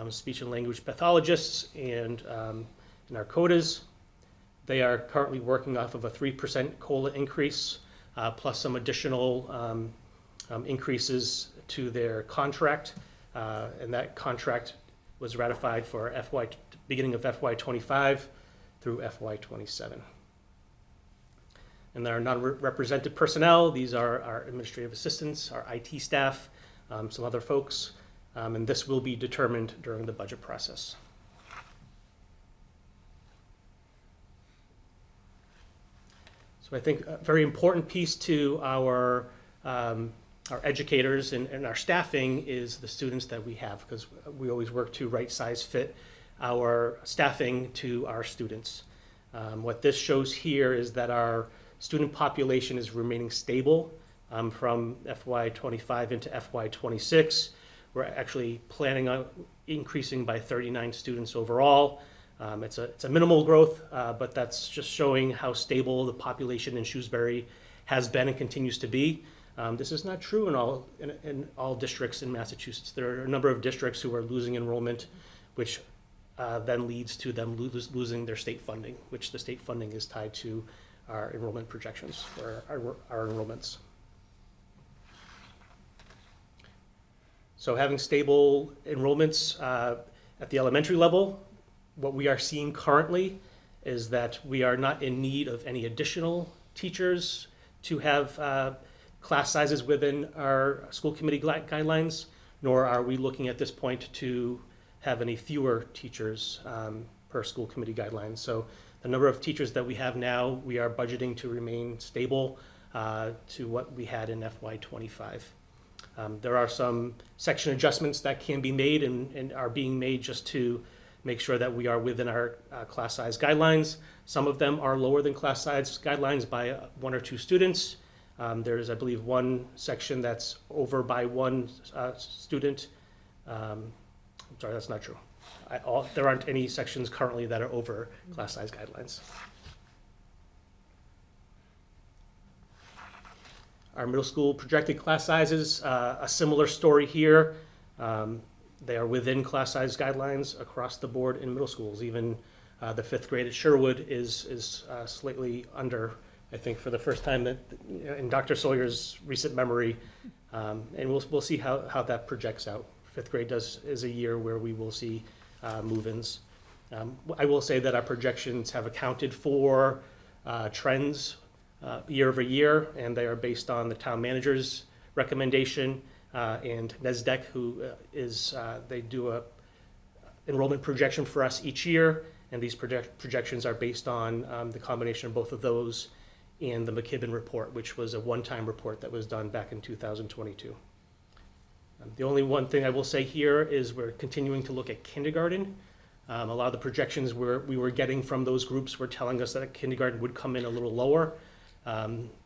Speaker 7: speech and language pathologists, and our CODAs. They are currently working off of a 3% COLA increase, plus some additional increases to their contract. And that contract was ratified for beginning of FY25 through FY27. And there are non-represented personnel. These are our administrative assistants, our IT staff, some other folks, and this will be determined during the budget process. So I think a very important piece to our educators and our staffing is the students that we have, because we always work to right size fit our staffing to our students. What this shows here is that our student population is remaining stable from FY25 into FY26. We're actually planning on increasing by 39 students overall. It's a minimal growth, but that's just showing how stable the population in Shrewsbury has been and continues to be. This is not true in all districts in Massachusetts. There are a number of districts who are losing enrollment, which then leads to them losing their state funding, which the state funding is tied to our enrollment projections for our enrollments. So having stable enrollments at the elementary level, what we are seeing currently is that we are not in need of any additional teachers to have class sizes within our school committee guidelines, nor are we looking at this point to have any fewer teachers per school committee guidelines. So the number of teachers that we have now, we are budgeting to remain stable to what we had in FY25. There are some section adjustments that can be made and are being made just to make sure that we are within our class size guidelines. Some of them are lower than class size guidelines by 1 or 2 students. There's, I believe, one section that's over by 1 student. I'm sorry, that's not true. There aren't any sections currently that are over class size guidelines. Our middle school projected class sizes, a similar story here. They are within class size guidelines across the board in middle schools. Even the 5th grade at Sherwood is slightly under, I think, for the first time in Dr. Sawyer's recent memory. And we'll see how that projects out. 5th grade is a year where we will see move-ins. I will say that our projections have accounted for trends year over year, and they are based on the town manager's recommendation and NESDEC, who they do a enrollment projection for us each year, and these projections are based on the combination of both of those and the McKibben report, which was a one-time report that was done back in 2022. The only one thing I will say here is we're continuing to look at kindergarten. A lot of the projections we were getting from those groups were telling us that kindergarten would come in a little lower.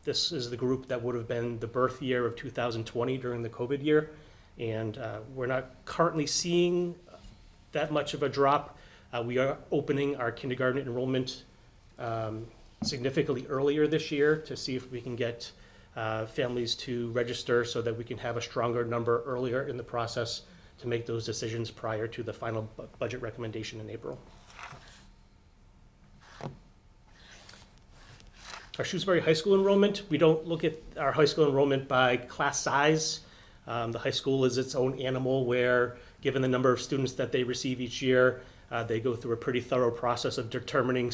Speaker 7: This is the group that would have been the birth year of 2020 during the COVID year, and we're not currently seeing that much of a drop. We are opening our kindergarten enrollment significantly earlier this year to see if we can get families to register so that we can have a stronger number earlier in the process to make those decisions prior to the final budget recommendation in April. Our Shrewsbury High School enrollment, we don't look at our high school enrollment by class size. The high school is its own animal where, given the number of students that they receive each year, they go through a pretty thorough process of determining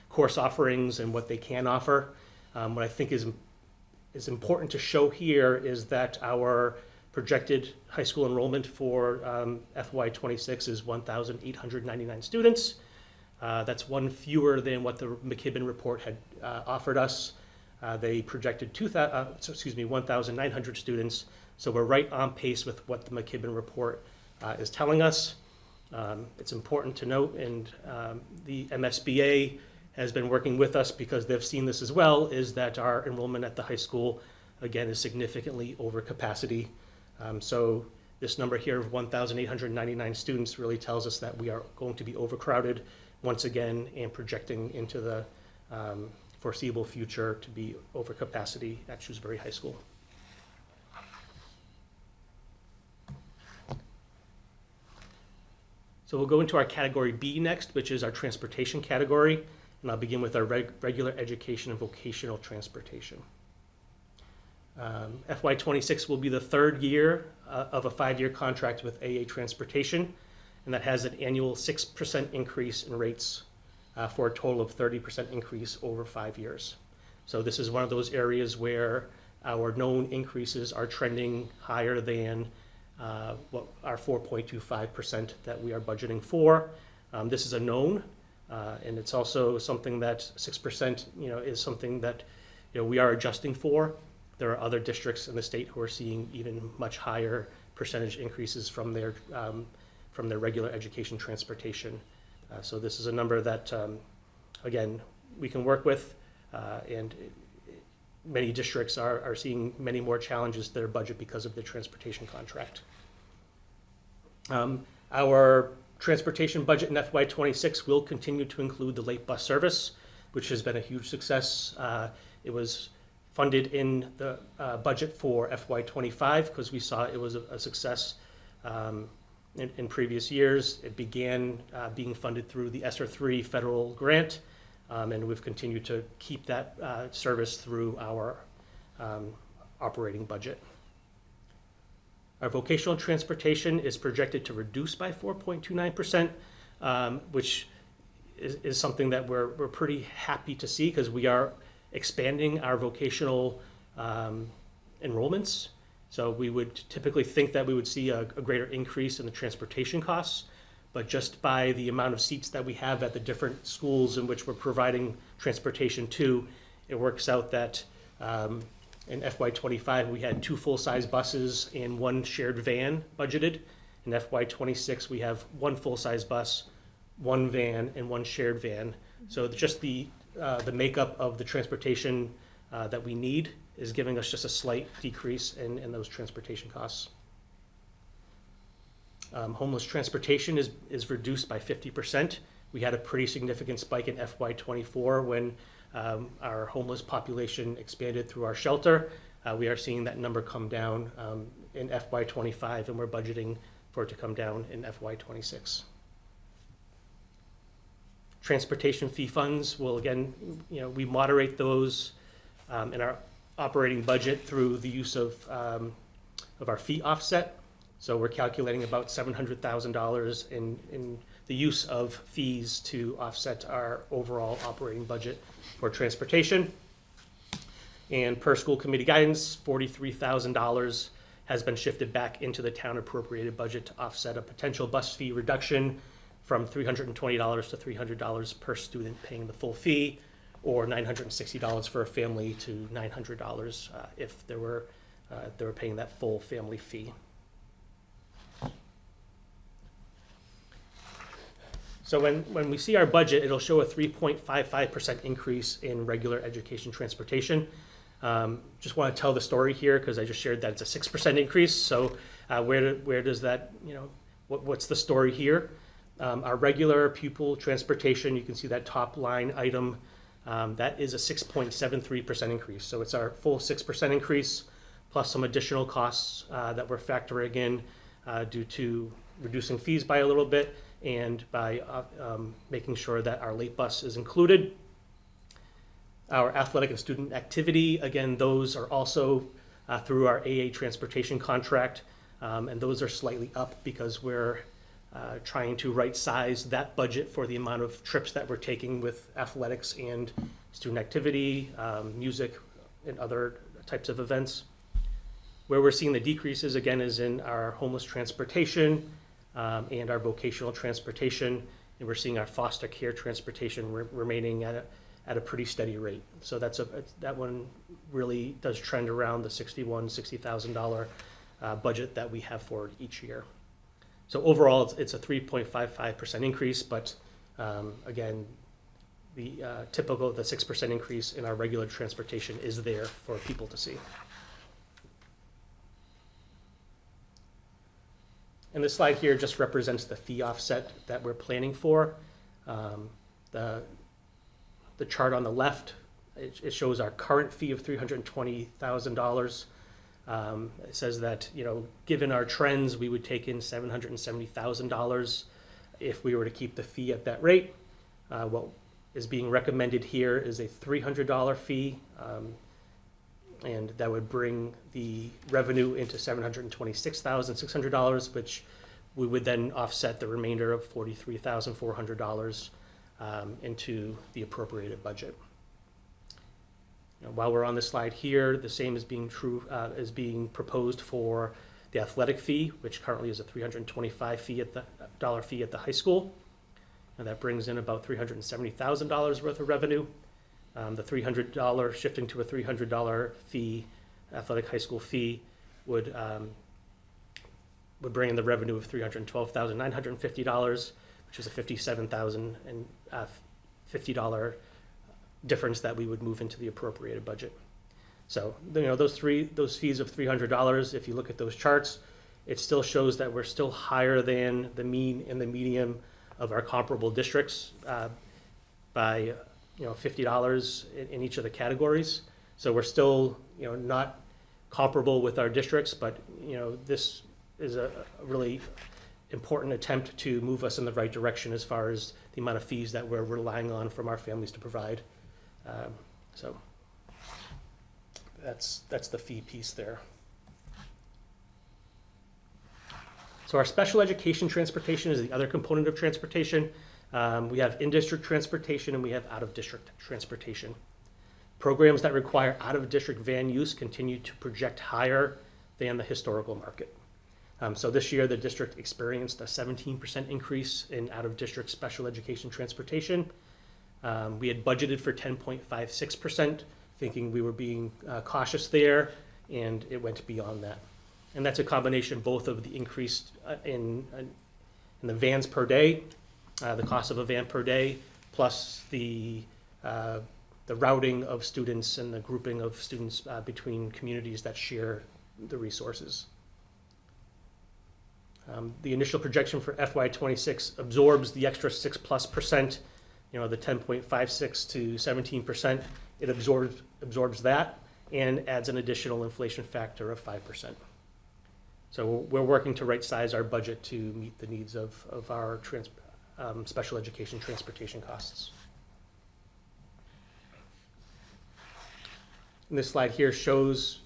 Speaker 7: course offerings and what they can offer. What I think is important to show here is that our projected high school enrollment for FY26 is 1,899 students. That's one fewer than what the McKibben report had offered us. They projected 1,900 students, so we're right on pace with what the McKibben report is telling us. It's important to note, and the MSBA has been working with us because they've seen this as well, is that our enrollment at the high school, again, is significantly over capacity. So this number here of 1,899 students really tells us that we are going to be overcrowded once again and projecting into the foreseeable future to be over capacity at Shrewsbury High School. So we'll go into our category B next, which is our transportation category, and I'll begin with our regular education and vocational transportation. FY26 will be the third year of a 5-year contract with AA Transportation, and that has an annual 6% increase in rates for a total of 30% increase over 5 years. So this is one of those areas where our known increases are trending higher than what our 4.25% that we are budgeting for. This is a known, and it's also something that 6%, is something that we are adjusting for. There are other districts in the state who are seeing even much higher percentage increases from their regular education transportation. So this is a number that, again, we can work with, and many districts are seeing many more challenges to their budget because of the transportation contract. Our transportation budget in FY26 will continue to include the late bus service, which has been a huge success. It was funded in the budget for FY25 because we saw it was a success in previous years. It began being funded through the ESSER 3 federal grant, and we've continued to keep that service through our operating budget. Our vocational transportation is projected to reduce by 4.29%, which is something that we're pretty happy to see because we are expanding our vocational enrollments. So we would typically think that we would see a greater increase in the transportation costs, but just by the amount of seats that we have at the different schools in which we're providing transportation to, it works out that in FY25 we had 2 full-size buses and 1 shared van budgeted. In FY26 we have 1 full-size bus, 1 van, and 1 shared van. So just the makeup of the transportation that we need is giving us just a slight decrease in those transportation costs. Homeless transportation is reduced by 50%. We had a pretty significant spike in FY24 when our homeless population expanded through our shelter. We are seeing that number come down in FY25, and we're budgeting for it to come down in FY26. Transportation fee funds will, again, we moderate those in our operating budget through the use of our fee offset. So we're calculating about $700,000 in the use of fees to offset our overall operating budget for transportation. And per school committee guidance, $43,000 has been shifted back into the town appropriated budget to offset a potential bus fee reduction from $320 to $300 per student paying the full fee, or $960 for a family to $900 if they were paying that full family fee. So when we see our budget, it'll show a 3.55% increase in regular education transportation. Just want to tell the story here because I just shared that it's a 6% increase. So where does that, what's the story here? Our regular pupil transportation, you can see that top line item, that is a 6.73% increase. So it's our full 6% increase plus some additional costs that we're factoring in due to reducing fees by a little bit and by making sure that our late bus is included. Our athletic and student activity, again, those are also through our AA transportation contract, and those are slightly up because we're trying to right size that budget for the amount of trips that we're taking with athletics and student activity, music, and other types of events. Where we're seeing the decreases, again, is in our homeless transportation and our vocational transportation, and we're seeing our foster care transportation remaining at a pretty steady rate. So that one really does trend around the $60,000 budget that we have for each year. So overall, it's a 3.55% increase, but again, the typical, the 6% increase in our regular transportation is there for people to see. And this slide here just represents the fee offset that we're planning for. The chart on the left, it shows our current fee of $320,000. It says that, given our trends, we would take in $770,000 if we were to keep the fee at that rate. What is being recommended here is a $300 fee, and that would bring the revenue into $726,600, which we would then offset the remainder of $43,400 into the appropriated budget. While we're on the slide here, the same is being proposed for the athletic fee, which currently is a $325 dollar fee at the high school, and that brings in about $370,000 worth of revenue. The $300 shifting to a $300 fee, athletic high school fee, would bring in the revenue of $312,950, which is a $57,050 difference that we would move into the appropriated budget. So those fees of $300, if you look at those charts, it still shows that we're still higher than the mean and the median of our comparable districts by $50 in each of the categories. So we're still not comparable with our districts, but this is a really important attempt to move us in the right direction as far as the amount of fees that we're relying on from our families to provide. So that's the fee piece there. So our special education transportation is the other component of transportation. We have in-district transportation and we have out-of-district transportation. Programs that require out-of-district van use continue to project higher than the historical market. So this year, the district experienced a 17% increase in out-of-district special education transportation. We had budgeted for 10.56%, thinking we were being cautious there, and it went beyond that. And that's a combination both of the increase in the vans per day, the cost of a van per day, plus the routing of students and the grouping of students between communities that share the resources. The initial projection for FY26 absorbs the extra 6+%, the 10.56 to 17%. It absorbs that and adds an additional inflation factor of 5%. So we're working to right size our budget to meet the needs of our special education transportation costs. And this slide here shows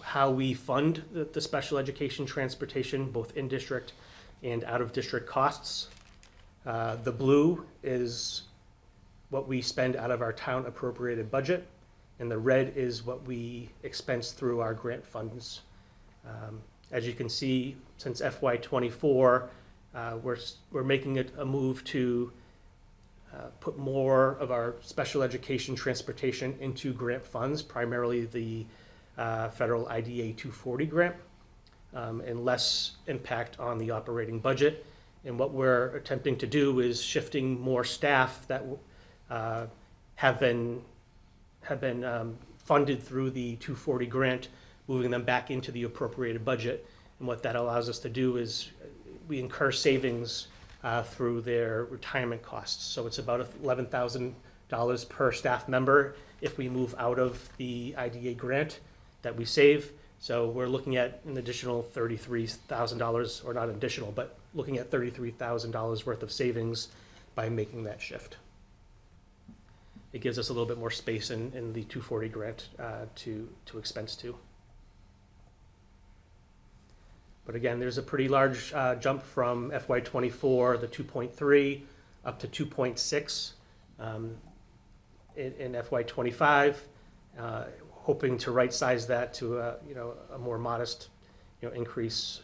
Speaker 7: how we fund the special education transportation, both in district and out of district costs. The blue is what we spend out of our town appropriated budget, and the red is what we expense through our grant funds. As you can see, since FY '24, we're making it a move to put more of our special education transportation into grant funds, primarily the federal IDA 240 grant, and less impact on the operating budget. And what we're attempting to do is shifting more staff that have been funded through the 240 grant, moving them back into the appropriated budget. And what that allows us to do is we incur savings through their retirement costs. So it's about $11,000 per staff member if we move out of the IDA grant that we save. So we're looking at an additional $33,000, or not additional, but looking at $33,000 worth of savings by making that shift. It gives us a little bit more space in the 240 grant to expense to. But again, there's a pretty large jump from FY '24, the 2.3, up to 2.6 in FY '25, hoping to right-size that to a more modest increase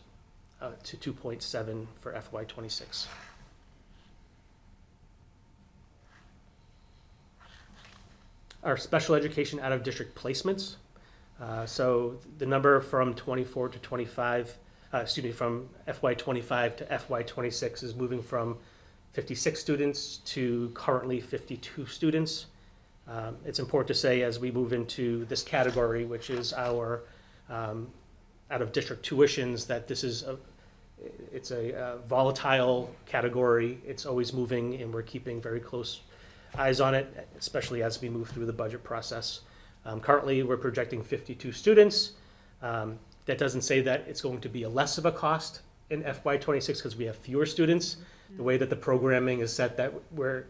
Speaker 7: to 2.7 for FY '26. Our special education out-of-district placements. So the number from 24 to 25, from FY '25 to FY '26 is moving from 56 students to currently 52 students. It's important to say as we move into this category, which is our out-of-district tuitions, that this is it's a volatile category. It's always moving, and we're keeping very close eyes on it, especially as we move through the budget process. Currently, we're projecting 52 students. That doesn't say that it's going to be a less of a cost in FY '26 because we have fewer students. The way that the programming is set, that we're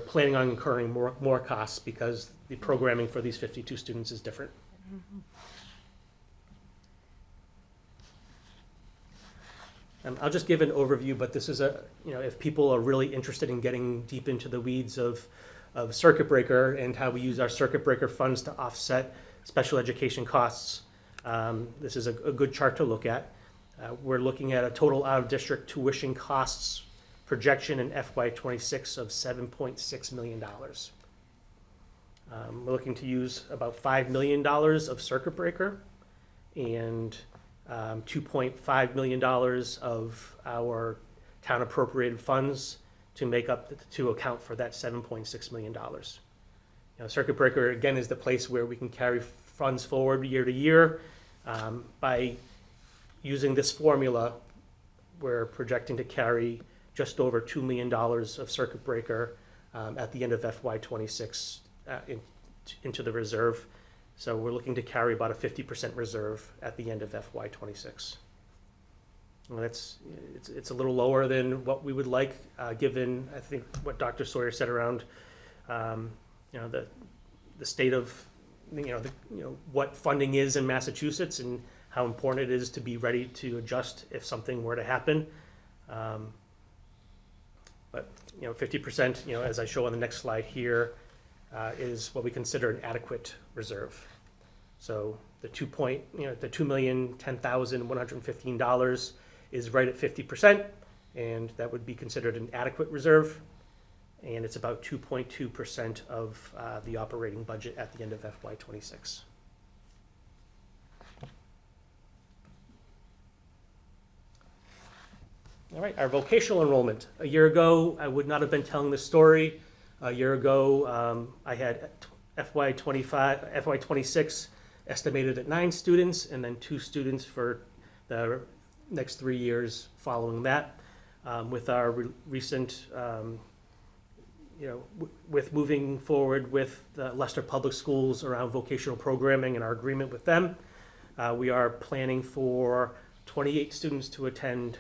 Speaker 7: planning on incurring more costs because the programming for these 52 students is different. I'll just give an overview, but this is if people are really interested in getting deep into the weeds of circuit breaker and how we use our circuit breaker funds to offset special education costs, this is a good chart to look at. We're looking at a total out-of-district tuition costs projection in FY '26 of $7.6 million. We're looking to use about $5 million of circuit breaker and $2.5 million of our town appropriated funds to account for that $7.6 million. Circuit breaker, again, is the place where we can carry funds forward year to year. By using this formula, we're projecting to carry just over $2 million of circuit breaker at the end of FY '26 into the reserve. So we're looking to carry about a 50% reserve at the end of FY '26. Well, it's a little lower than what we would like, given I think what Dr. Sawyer said around the state of what funding is in Massachusetts and how important it is to be ready to adjust if something were to happen. But 50%, as I show on the next slide here, is what we consider an adequate reserve. So the $2,010,115 is right at 50%, and that would be considered an adequate reserve. And it's about 2.2% of the operating budget at the end of FY '26. All right, our vocational enrollment. A year ago, I would not have been telling this story. A year ago, I had FY '26 estimated at 9 students, and then 2 students for the next 3 years following that. With our recent, with moving forward with the Leicester Public Schools around vocational programming and our agreement with them, we are planning for 28 students to attend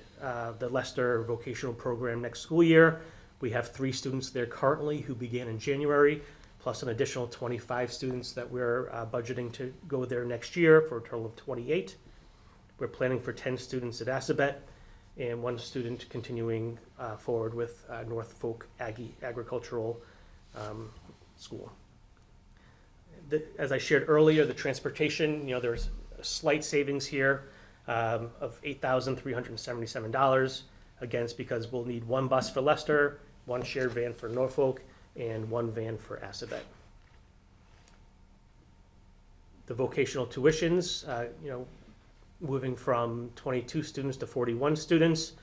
Speaker 7: the Leicester vocational program next school year. We have 3 students there currently who began in January, plus an additional 25 students that we're budgeting to go there next year for a total of 28. We're planning for 10 students at Assabet and one student continuing forward with Norfolk Agricultural School. As I shared earlier, the transportation, there's a slight savings here of $8,377. Again, it's because we'll need one bus for Leicester, one shared van for Norfolk, and one van for Assabet. The vocational tuitions, moving from 22 students to 41 students,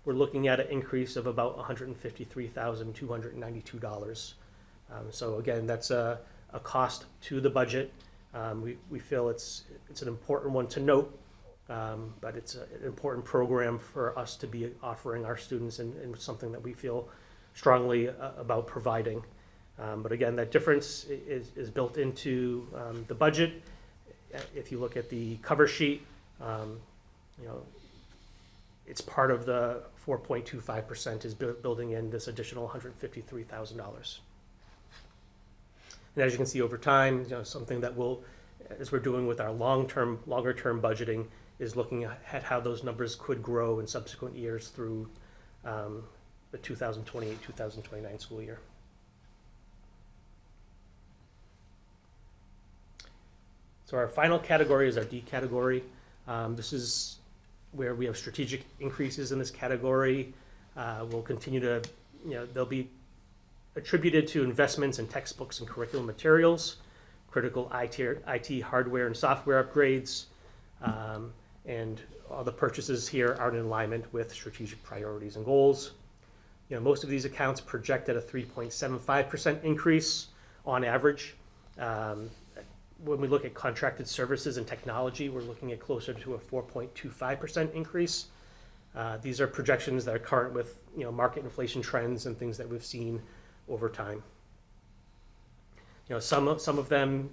Speaker 7: we're looking at an increase of about $153,292. So again, that's a cost to the budget. We feel it's an important one to note, but it's an important program for us to be offering our students and something that we feel strongly about providing. But again, that difference is built into the budget. If you look at the cover sheet, it's part of the 4.25% is building in this additional $153,000. And as you can see over time, something that we'll, as we're doing with our longer-term budgeting, is looking at how those numbers could grow in subsequent years through the 2028-2029 school year. So our final category is our D category. This is where we have strategic increases in this category. We'll continue to, they'll be attributed to investments in textbooks and curriculum materials, critical IT hardware and software upgrades, and all the purchases here are in alignment with strategic priorities and goals. Most of these accounts project at a 3.75% increase on average. When we look at contracted services and technology, we're looking at closer to a 4.25% increase. These are projections that are current with market inflation trends and things that we've seen over time. Some of them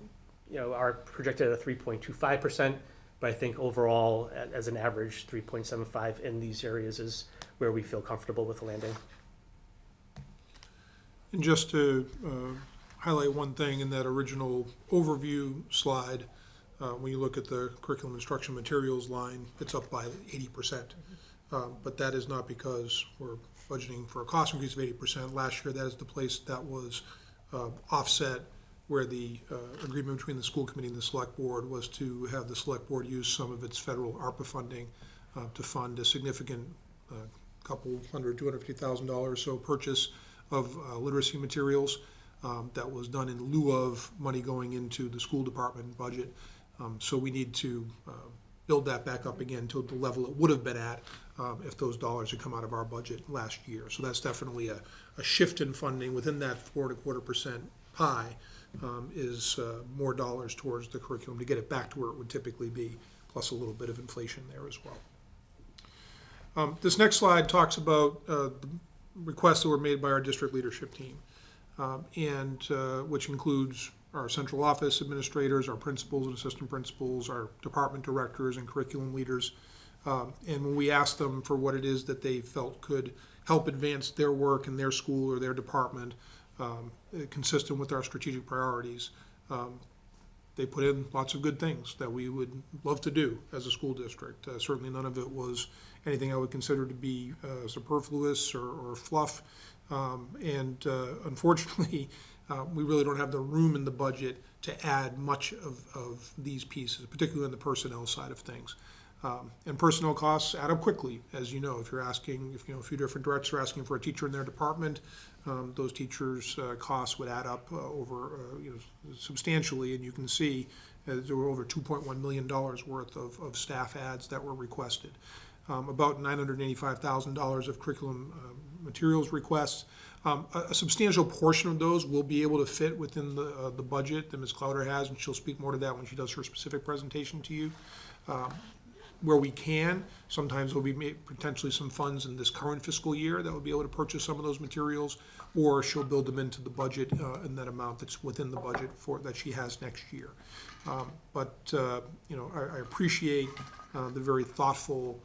Speaker 7: are projected at a 3.25%, but I think overall, as an average, 3.75 in these areas is where we feel comfortable with landing.
Speaker 3: And just to highlight one thing in that original overview slide, when you look at the curriculum instruction materials line, it's up by 80%. But that is not because we're budgeting for a cost increase of 80%. Last year, that is the place that was offset, where the agreement between the school committee and the select board was to have the select board use some of its federal ARPA funding to fund a significant $250,000 or so purchase of literacy materials that was done in lieu of money going into the school department budget. So we need to build that back up again to the level it would have been at if those dollars had come out of our budget last year. So that's definitely a shift in funding within that 4.25% pie is more dollars towards the curriculum to get it back to where it would typically be, plus a little bit of inflation there as well. This next slide talks about the requests that were made by our district leadership team, and which includes our central office administrators, our principals and assistant principals, our department directors and curriculum leaders. And when we asked them for what it is that they felt could help advance their work in their school or their department, consistent with our strategic priorities, they put in lots of good things that we would love to do as a school district. Certainly none of it was anything I would consider to be superfluous or fluff. Unfortunately, we really don't have the room in the budget to add much of these pieces, particularly on the personnel side of things. And personnel costs add up quickly, as you know. If you're asking, a few different directors are asking for a teacher in their department, those teachers' costs would add up over substantially, and you can see there were over $2.1 million worth of staff adds that were requested. About $985,000 of curriculum materials requests. A substantial portion of those will be able to fit within the budget that Ms. Clowder has, and she'll speak more to that when she does her specific presentation to you. Where we can, sometimes there'll be potentially some funds in this current fiscal year that will be able to purchase some of those materials, or she'll build them into the budget in that amount that's within the budget that she has next year. I appreciate the very thoughtful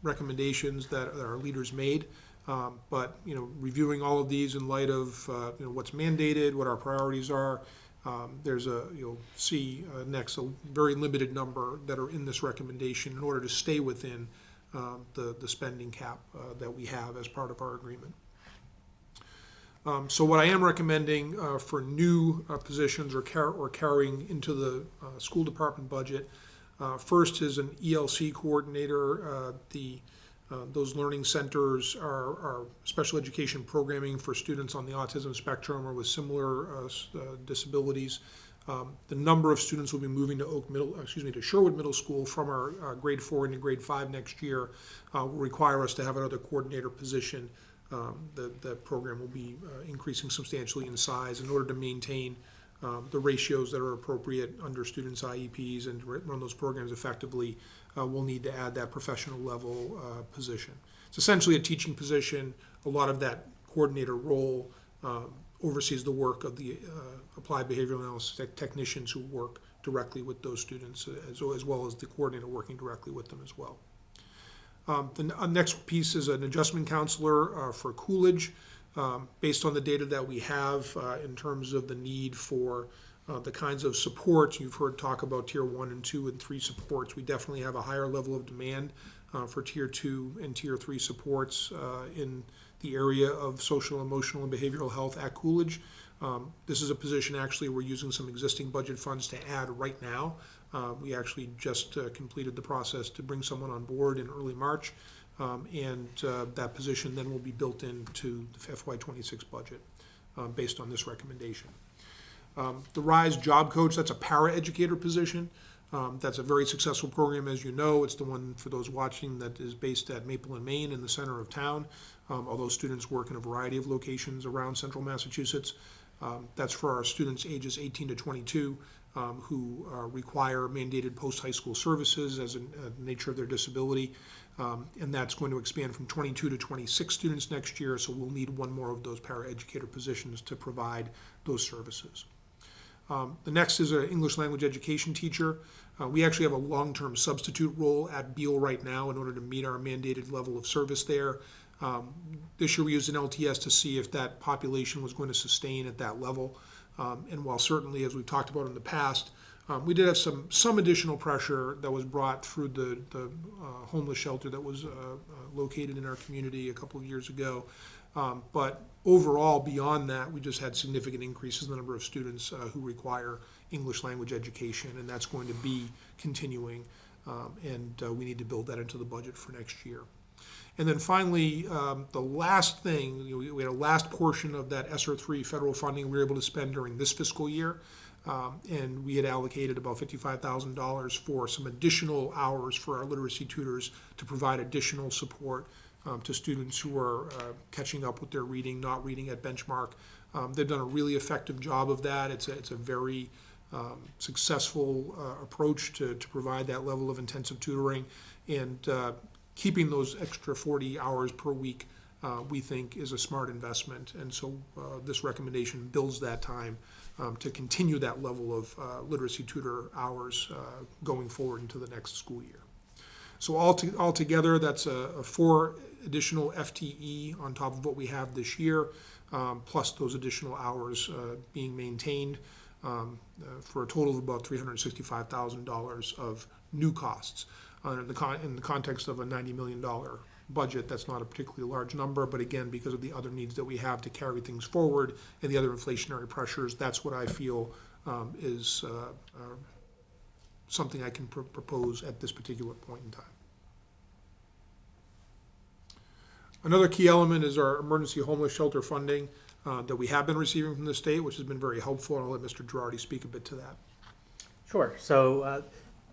Speaker 3: recommendations that our leaders made. But reviewing all of these in light of what's mandated, what our priorities are, you'll see next a very limited number that are in this recommendation in order to stay within the spending cap that we have as part of our agreement. So what I am recommending for new positions or carrying into the school department budget, first is an ELC coordinator. Those learning centers are special education programming for students on the autism spectrum or with similar disabilities. The number of students will be moving to Sherwood Middle School from our grade 4 into grade 5 next year will require us to have another coordinator position. The program will be increasing substantially in size in order to maintain the ratios that are appropriate under students' IEPs and run those programs effectively. We'll need to add that professional level position. It's essentially a teaching position. A lot of that coordinator role oversees the work of the applied behavioral analysis technicians who work directly with those students, as well as the coordinator working directly with them as well. The next piece is an adjustment counselor for Coolidge. Based on the data that we have in terms of the need for the kinds of supports, you've heard talk about tier 1 and 2 and 3 supports. We definitely have a higher level of demand for tier 2 and tier 3 supports in the area of social, emotional, and behavioral health at Coolidge. This is a position actually we're using some existing budget funds to add right now. We actually just completed the process to bring someone on board in early March, and that position then will be built into the FY26 budget based on this recommendation. The RISE Job Coach, that's a para-educator position. That's a very successful program, as you know. It's the one, for those watching, that is based at Maple and Maine in the center of town, although students work in a variety of locations around central Massachusetts. That's for our students ages 18 to 22 who require mandated post-high school services as a nature of their disability. And that's going to expand from 22 to 26 students next year, so we'll need one more of those para-educator positions to provide those services. The next is an English language education teacher. We actually have a long-term substitute role at Beal right now in order to meet our mandated level of service there. This year we used an LTS to see if that population was going to sustain at that level. And while certainly, as we've talked about in the past, we did have some additional pressure that was brought through the homeless shelter that was located in our community a couple of years ago. But overall, beyond that, we just had significant increases in the number of students who require English language education, and that's going to be continuing, and we need to build that into the budget for next year. And then finally, the last thing, we had a last portion of that ESSER 3 federal funding we were able to spend during this fiscal year, and we had allocated about $55,000 for some additional hours for our literacy tutors to provide additional support to students who are catching up with their reading, not reading at benchmark. They've done a really effective job of that. It's a very successful approach to provide that level of intensive tutoring, and keeping those extra 40 hours per week we think is a smart investment. And so this recommendation builds that time to continue that level of literacy tutor hours going forward into the next school year. So altogether, that's a 4 additional FTE on top of what we have this year, plus those additional hours being maintained for a total of about $365,000 of new costs. In the context of a $90 million budget, that's not a particularly large number, but again, because of the other needs that we have to carry things forward and the other inflationary pressures, that's what I feel is something I can propose at this particular point in time. Another key element is our emergency homeless shelter funding that we have been receiving from the state, which has been very helpful, and I'll let Mr. Girardi speak a bit to that.
Speaker 7: Sure. So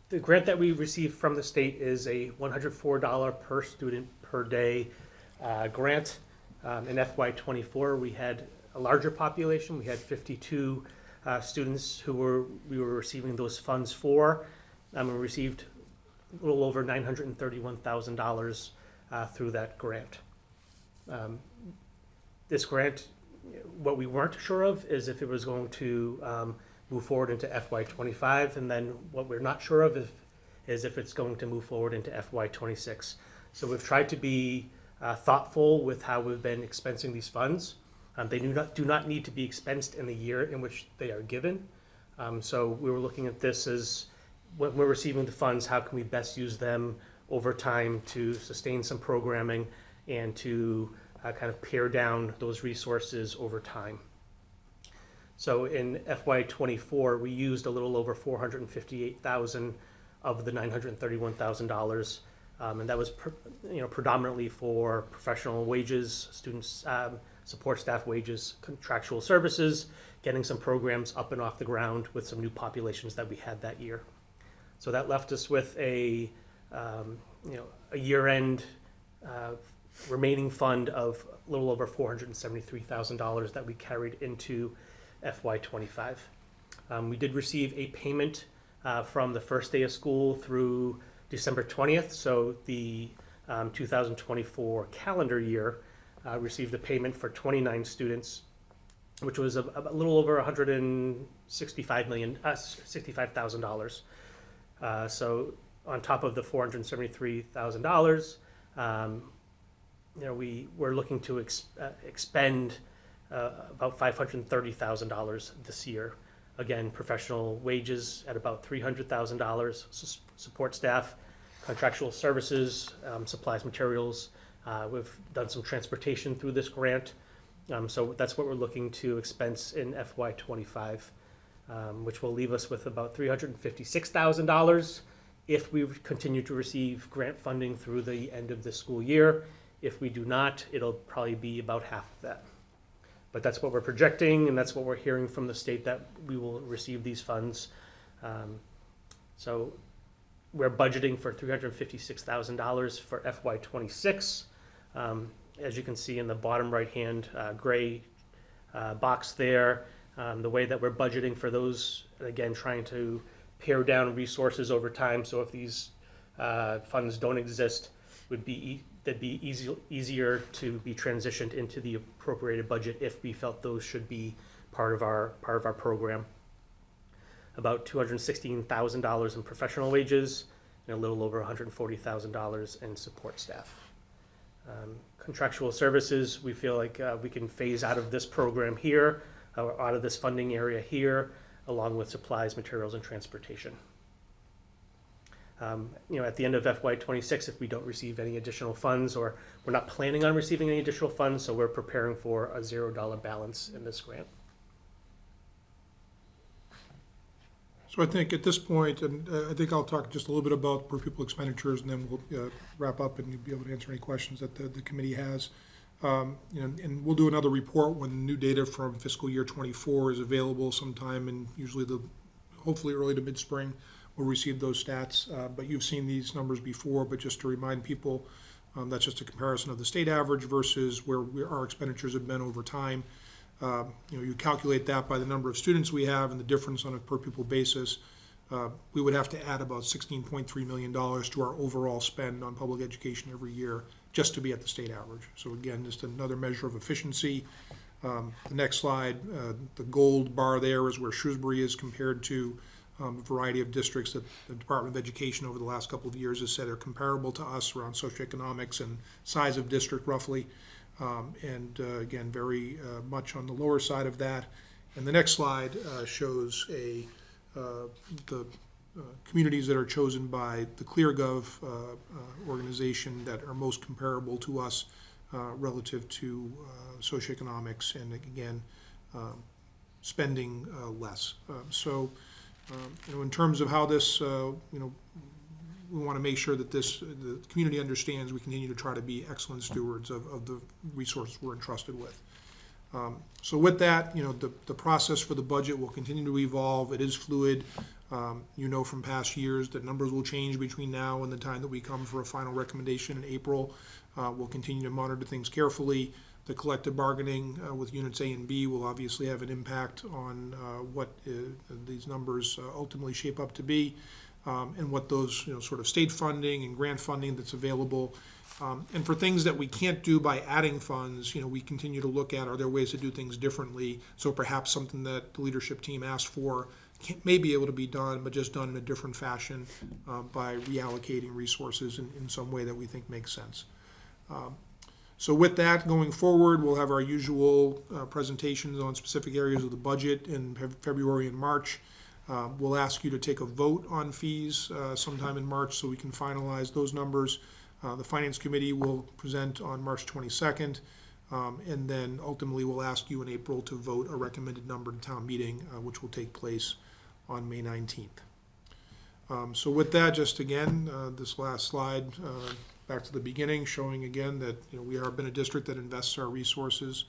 Speaker 7: the grant that we received from the state is a $104 per student per day grant. In FY24, we had a larger population. We had 52 students who we were receiving those funds for. We received a little over $931,000 through that grant. This grant, what we weren't sure of is if it was going to move forward into FY25, and then what we're not sure of is if it's going to move forward into FY26. So we've tried to be thoughtful with how we've been expensing these funds. They do not need to be expensed in the year in which they are given. So we were looking at this as, when we're receiving the funds, how can we best use them overtime to sustain some programming and to kind of pare down those resources over time. So in FY24, we used a little over $458,000 of the $931,000, and that was predominantly for professional wages, students, support staff wages, contractual services, getting some programs up and off the ground with some new populations that we had that year. So that left us with a year-end remaining fund of a little over $473,000 that we carried into FY25. We did receive a payment from the first day of school through December 20th, so the 2024 calendar year received a payment for 29 students, which was a little over $65,000. So on top of the $473,000, we were looking to expend about $530,000 this year. Again, professional wages at about $300,000, support staff, contractual services, supplies, materials. We've done some transportation through this grant. So that's what we're looking to expense in FY25, which will leave us with about $356,000 if we continue to receive grant funding through the end of the school year. If we do not, it'll probably be about half of that. But that's what we're projecting, and that's what we're hearing from the state, that we will receive these funds. So we're budgeting for $356,000 for FY26. As you can see in the bottom right-hand gray box there, the way that we're budgeting for those, again, trying to pare down resources over time. So if these funds don't exist, they'd be easier to be transitioned into the appropriated budget if we felt those should be part of our program. About $216,000 in professional wages, and a little over $140,000 in support staff. Contractual services, we feel like we can phase out of this program here, or out of this funding area here, along with supplies, materials, and transportation. At the end of FY26, if we don't receive any additional funds, or we're not planning on receiving any additional funds, so we're preparing for a $0 balance in this grant.
Speaker 3: So I think at this point, and I think I'll talk just a little bit about per pupil expenditures, and then we'll wrap up, and you'll be able to answer any questions that the committee has. And we'll do another report when new data from fiscal year 24 is available sometime in usually hopefully early to mid-spring. We'll receive those stats, but you've seen these numbers before, but just to remind people, that's just a comparison of the state average versus where our expenditures have been over time. You calculate that by the number of students we have and the difference on a per pupil basis. We would have to add about $16.3 million to our overall spend on public education every year just to be at the state average. So again, just another measure of efficiency. The next slide, the gold bar there is where Shrewsbury is compared to a variety of districts that the Department of Education over the last couple of years has said are comparable to us around socioeconomics and size of district roughly. Again, very much on the lower side of that. And the next slide shows the communities that are chosen by the ClearGov organization that are most comparable to us relative to socioeconomics and, again, spending less. In terms of how this, we want to make sure that the community understands we continue to try to be excellent stewards of the resources we're entrusted with. So with that, the process for the budget will continue to evolve. It is fluid. From past years that numbers will change between now and the time that we come for a final recommendation in April. We'll continue to monitor things carefully. The collective bargaining with units A and B will obviously have an impact on what these numbers ultimately shape up to be, and what those sort of state funding and grant funding that's available. And for things that we can't do by adding funds, we continue to look at, are there ways to do things differently? So perhaps something that the leadership team asked for may be able to be done, but just done in a different fashion by reallocating resources in some way that we think makes sense. So with that, going forward, we'll have our usual presentations on specific areas of the budget in February and March. We'll ask you to take a vote on fees sometime in March so we can finalize those numbers. The Finance Committee will present on March 22nd, and then ultimately we'll ask you in April to vote a recommended number to town meeting, which will take place on May 19th. So with that, just again, this last slide, back to the beginning, showing again that we have been a district that invests our resources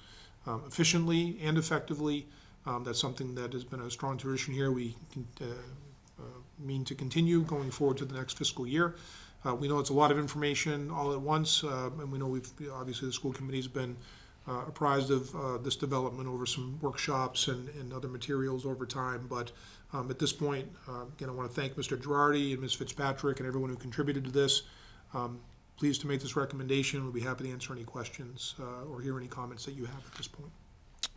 Speaker 3: efficiently and effectively. That's something that has been a strong tradition here. We mean to continue going forward to the next fiscal year. We know it's a lot of information all at once, and we know obviously the school committee's been apprised of this development over some workshops and other materials over time. But at this point, again, I want to thank Mr. Girardi and Ms. Fitzpatrick and everyone who contributed to this. Pleased to make this recommendation. We'll be happy to answer any questions or hear any comments that you have at this point.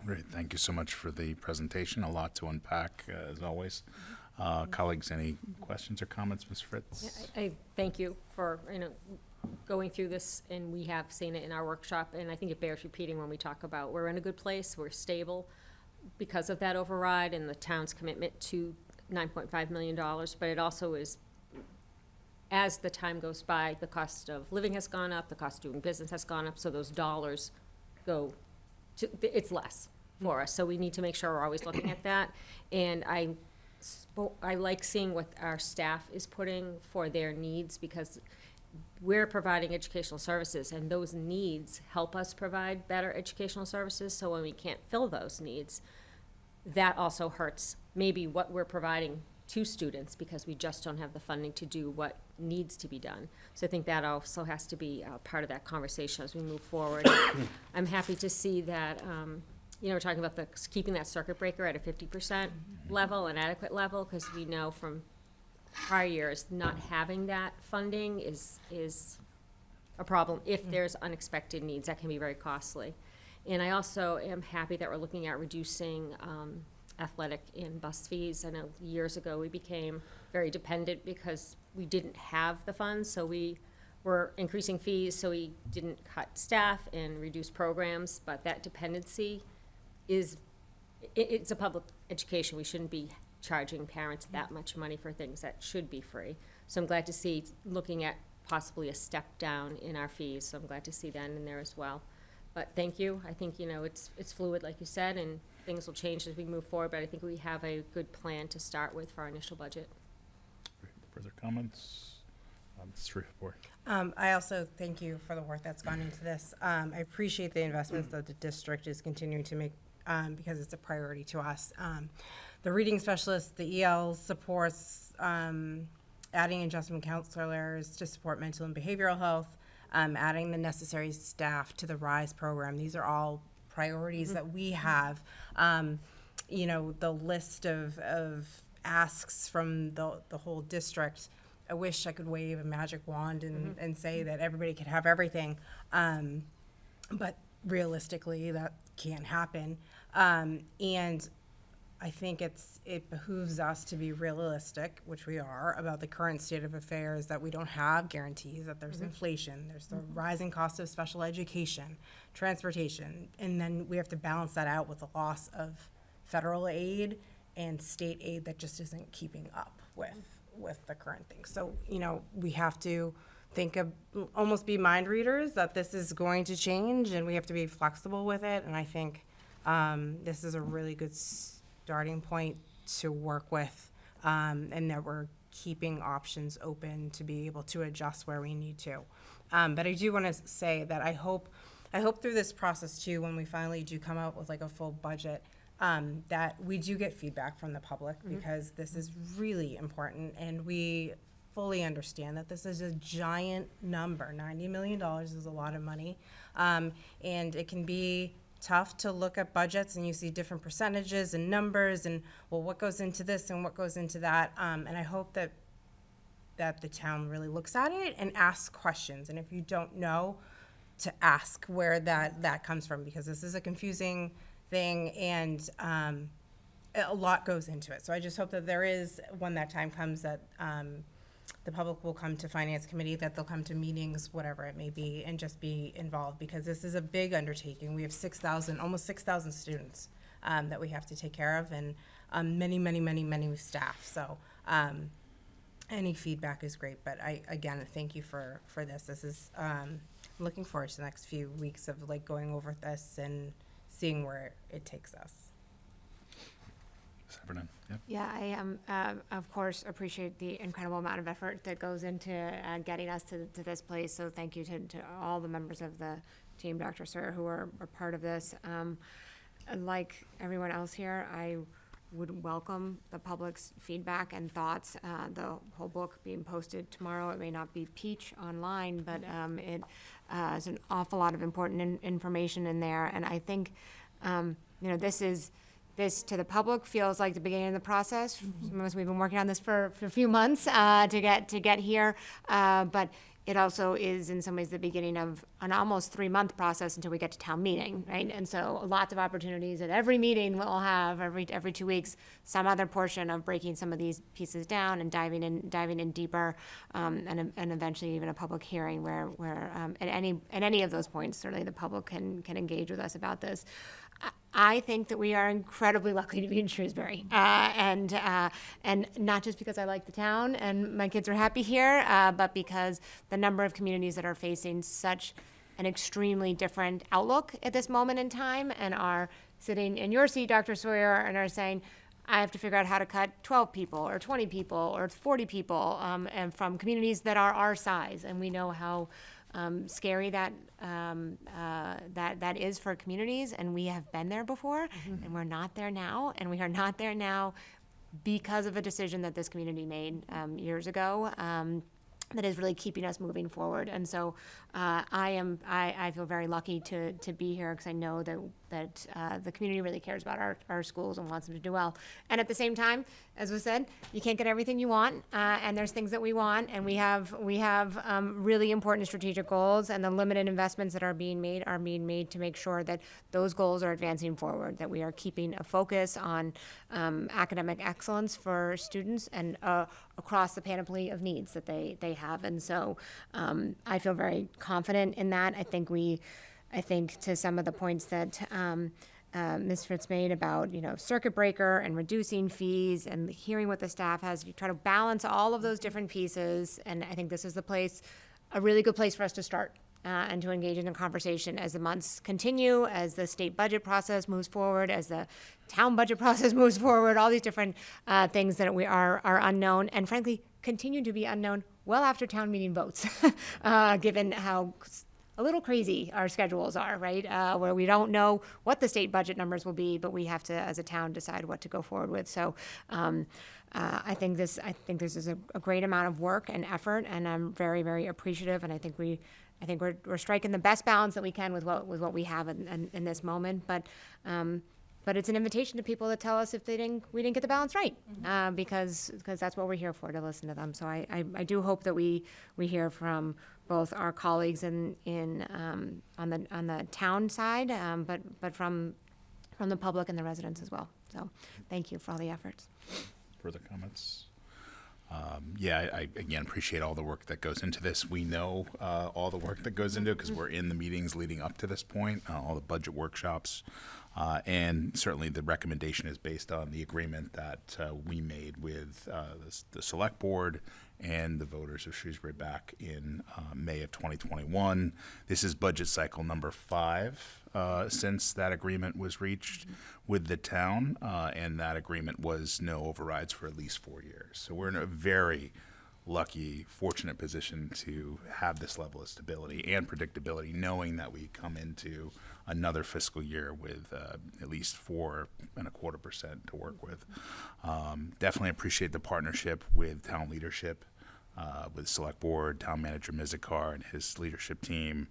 Speaker 1: Great, thank you so much for the presentation. A lot to unpack, as always. Colleagues, any questions or comments, Ms. Fritz?
Speaker 2: I thank you for, going through this, and we have seen it in our workshop, and I think it bears repeating when we talk about we're in a good place, we're stable because of that override and the town's commitment to $9.5 million, but it also is, as the time goes by, the cost of living has gone up, the cost of doing business has gone up, so those dollars go to, it's less for us, so we need to make sure we're always looking at that. And I like seeing what our staff is putting for their needs, because we're providing educational services, and those needs help us provide better educational services. So when we can't fill those needs, that also hurts maybe what we're providing to students, because we just don't have the funding to do what needs to be done. So I think that also has to be part of that conversation as we move forward. I'm happy to see that, we're talking about keeping that circuit breaker at a 50% level, an adequate level, because we know from prior years, not having that funding is a problem. If there's unexpected needs, that can be very costly. And I also am happy that we're looking at reducing athletic and bus fees. I know years ago we became very dependent because we didn't have the funds, so we were increasing fees, so we didn't cut staff and reduce programs, but that dependency it's a public education. We shouldn't be charging parents that much money for things that should be free. So I'm glad to see looking at possibly a step down in our fees, so I'm glad to see that in there as well. But thank you. I think, it's fluid, like you said, and things will change as we move forward, but I think we have a good plan to start with for our initial budget.
Speaker 1: Further comments? Ms. Shrewsbury.
Speaker 13: I also thank you for the work that's gone into this. I appreciate the investments that the district is continuing to make because it's a priority to us. The reading specialists, the EL supports, adding adjustment counselors to support mental and behavioral health, adding the necessary staff to the RISE program. These are all priorities that we have. The list of asks from the whole district, I wish I could wave a magic wand and say that everybody could have everything. But realistically, that can't happen. And I think it behooves us to be realistic, which we are, about the current state of affairs, that we don't have guarantees, that there's inflation, there's the rising cost of special education, transportation, and then we have to balance that out with the loss of federal aid and state aid that just isn't keeping up with the current things. So, we have to almost be mind readers that this is going to change, and we have to be flexible with it, and I think this is a really good starting point to work with, and that we're keeping options open to be able to adjust where we need to. But I do want to say that I hope through this process too, when we finally do come out with like a full budget, that we do get feedback from the public, because this is really important, and we fully understand that this is a giant number. $90 million is a lot of money, and it can be tough to look at budgets and you see different percentages and numbers and, well, what goes into this and what goes into that, and I hope that the town really looks at it and asks questions, and if you don't know, to ask where that comes from, because this is a confusing thing, and a lot goes into it. So I just hope that there is, when that time comes, that the public will come to Finance Committee, that they'll come to meetings, whatever it may be, and just be involved, because this is a big undertaking. We have almost 6,000 students that we have to take care of, and many staff. So any feedback is great, but again, thank you for this. This is, I'm looking forward to the next few weeks of like going over this and seeing where it takes us.
Speaker 1: Severnon, yep.
Speaker 4: Yeah, I of course appreciate the incredible amount of effort that goes into getting us to this place. So thank you to all the members of the team, Dr. Sawyer, who are part of this. Like everyone else here, I would welcome the public's feedback and thoughts. The whole book being posted tomorrow. It may not be peach online, but it is an awful lot of important information in there. And I think, this to the public feels like the beginning of the process. Some of us, we've been working on this for a few months to get here, but it also is in some ways the beginning of an almost 3-month process until we get to town meeting, right? And so lots of opportunities at every meeting we'll have every 2 weeks, some other portion of breaking some of these pieces down and diving in deeper, and eventually even a public hearing where at any of those points, certainly the public can engage with us about this. I think that we are incredibly lucky to be in Shrewsbury, and not just because I like the town and my kids are happy here, but because the number of communities that are facing such an extremely different outlook at this moment in time and are sitting in your seat, Dr. Sawyer, and are saying, I have to figure out how to cut 12 people or 20 people or 40 people, and from communities that are our size, and we know how scary that is for communities, and we have been there before, and we're not there now, and we are not there now because of a decision that this community made years ago. That is really keeping us moving forward, and so I feel very lucky to be here because I know that the community really cares about our schools and wants them to do well. And at the same time, as was said, you can't get everything you want, and there's things that we want, and we have really important strategic goals, and the limited investments that are being made to make sure that those goals are advancing forward, that we are keeping a focus on academic excellence for students and across the panoply of needs that they have. And so I feel very confident in that. I think to some of the points that Ms. Fritz made about, circuit breaker and reducing fees and hearing what the staff has, you try to balance all of those different pieces. And I think this is a really good place for us to start. And to engage in a conversation as the months continue, as the state budget process moves forward, as the town budget process moves forward, all these different things that we are unknown, and frankly, continue to be unknown well after town meeting votes, given how a little crazy our schedules are, right? Where we don't know what the state budget numbers will be, but we have to, as a town, decide what to go forward with. So I think this is a great amount of work and effort, and I'm very, very appreciative, and I think we're striking the best balance that we can with what we have in this moment. But it's an invitation to people that tell us if we didn't get the balance right, because that's what we're here for, to listen to them. So I do hope that we hear from both our colleagues on the town side, but from the public and the residents as well. So thank you for all the efforts.
Speaker 1: Further comments? I again appreciate all the work that goes into this. We know all the work that goes into it because we're in the meetings leading up to this point, all the budget workshops, and certainly the recommendation is based on the agreement that we made with the select board and the voters of Shrewsbury back in May of 2021. This is budget cycle number 5 since that agreement was reached with the town, and that agreement was no overrides for at least 4 years. So we're in a very lucky, fortunate position to have this level of stability and predictability, knowing that we come into another fiscal year with at least 4.25% to work with. Definitely appreciate the partnership with town leadership, with Select Board, Town Manager Mizikar and his leadership team.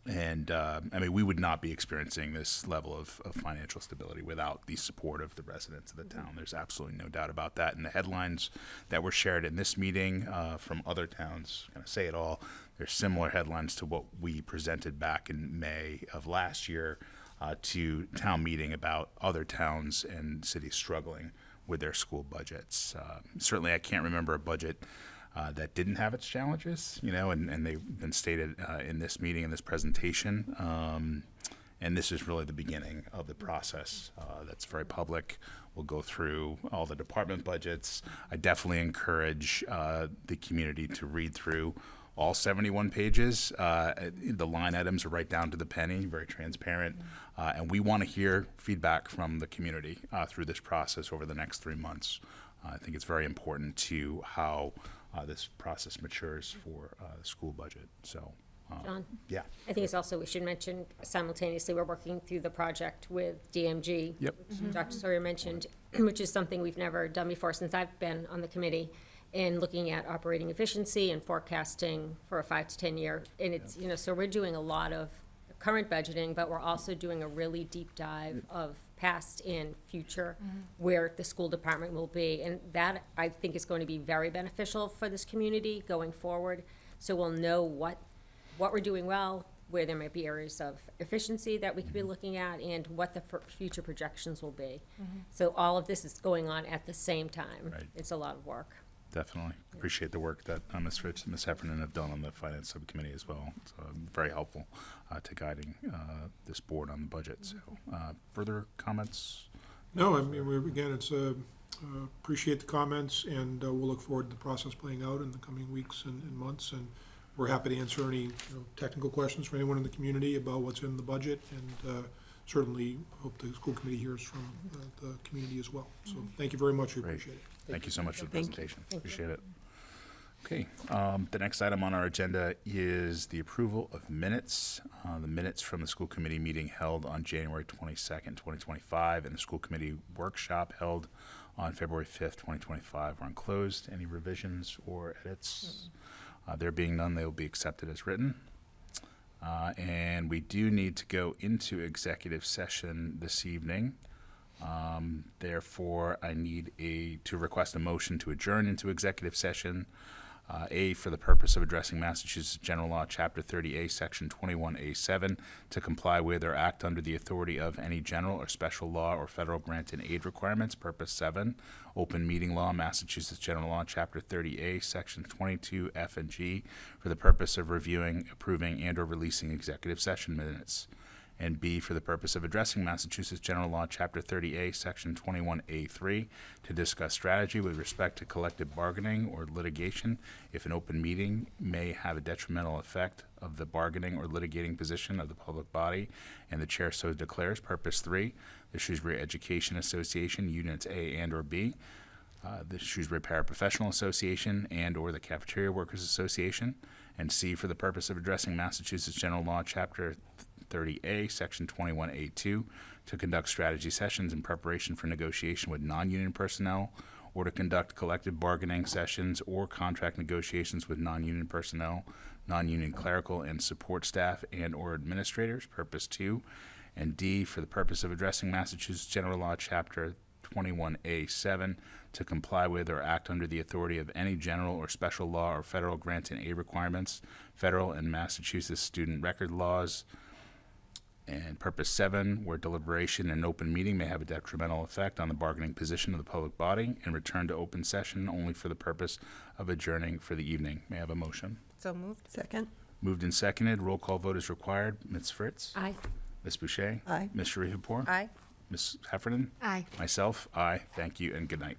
Speaker 1: We would not be experiencing this level of financial stability without the support of the residents of the town. There's absolutely no doubt about that. And the headlines that were shared in this meeting from other towns kind of say it all. There's similar headlines to what we presented back in May of last year to town meeting about other towns and cities struggling with their school budgets. Certainly I can't remember a budget that didn't have its challenges, and they've been stated in this meeting, in this presentation. And this is really the beginning of the process that's very public. We'll go through all the department budgets. I definitely encourage the community to read through all 71 pages. The line items are right down to the penny, very transparent. And we want to hear feedback from the community through this process over the next 3 months. I think it's very important to how this process matures for the school budget. So,
Speaker 2: John?
Speaker 1: yeah.
Speaker 2: I think it's also, we should mention simultaneously, we're working through the project with DMG.
Speaker 1: Yep.
Speaker 2: Which Dr. Sawyer mentioned, which is something we've never done before since I've been on the committee, in looking at operating efficiency and forecasting for a 5 to 10 year. And it's, so we're doing a lot of current budgeting, but we're also doing a really deep dive of past and future, where the school department will be. And that, I think, is going to be very beneficial for this community going forward. So we'll know what we're doing well, where there might be areas of efficiency that we could be looking at, and what the future projections will be. So all of this is going on at the same time.
Speaker 1: Right.
Speaker 2: It's a lot of work.
Speaker 1: Definitely. Appreciate the work that Ms. Fritz and Ms. Heffernan have done on the Finance Subcommittee as well. It's very helpful to guiding this board on the budget. So, further comments?
Speaker 3: No, I mean, again, it's, appreciate the comments, and we'll look forward to the process playing out in the coming weeks and months. And we're happy to answer any technical questions for anyone in the community about what's in the budget, and certainly hope the school committee hears from the community as well. So thank you very much. We
Speaker 1: Great.
Speaker 3: appreciate it.
Speaker 1: Thank you so much for the
Speaker 12: Thank you.
Speaker 1: presentation. Appreciate it. Okay, the next item on our agenda is the approval of minutes. The minutes from the school committee meeting held on January 22nd, 2025, and the school committee workshop held on February 5th, 2025 are enclosed. Any revisions or edits? There being none, they will be accepted as written. And we do need to go into executive session this evening. Therefore, I need to request a motion to adjourn into executive session. A, for the purpose of addressing Massachusetts General Law, Chapter 30A, Section 21A7, to comply with or act under the authority of any general or special law or federal grant and aid requirements. Purpose 7, Open Meeting Law, Massachusetts General Law, Chapter 30A, Sections 22F and G, for the purpose of reviewing, approving, and/or releasing executive session minutes. And B, for the purpose of addressing Massachusetts General Law, Chapter 30A, Section 21A3, to discuss strategy with respect to collective bargaining or litigation if an open meeting may have a detrimental effect of the bargaining or litigating position of the public body, and the chair so declares. Purpose 3, the Shrewsbury Education Association, Units A and/or B, the Shrewsbury Paraprofessional Association and/or the Cafeteria Workers Association, and C, for the purpose of addressing Massachusetts General Law, Chapter 30A, Section 21A2, to conduct strategy sessions in preparation for negotiation with non-union personnel, or to conduct collective bargaining sessions or contract negotiations with non-union personnel, non-union clerical and support staff and/or administrators. Purpose 2. And D, for the purpose of addressing Massachusetts General Law, Chapter 21A7, to comply with or act under the authority of any general or special law or federal grant and aid requirements, federal and Massachusetts student record laws. And purpose 7, where deliberation in an open meeting may have a detrimental effect on the bargaining position of the public body, and return to open session only for the purpose of adjourning for the evening. May I have a motion?
Speaker 13: So moved.
Speaker 12: Second?
Speaker 1: Moved and seconded. Roll call vote is required. Ms. Fritz?
Speaker 2: Aye.
Speaker 1: Ms. Boucher?
Speaker 12: Aye.
Speaker 1: Ms. Shreveport?
Speaker 13: Aye.
Speaker 1: Ms. Heffernan?
Speaker 4: Aye.
Speaker 1: Myself? Aye. Thank you and good night.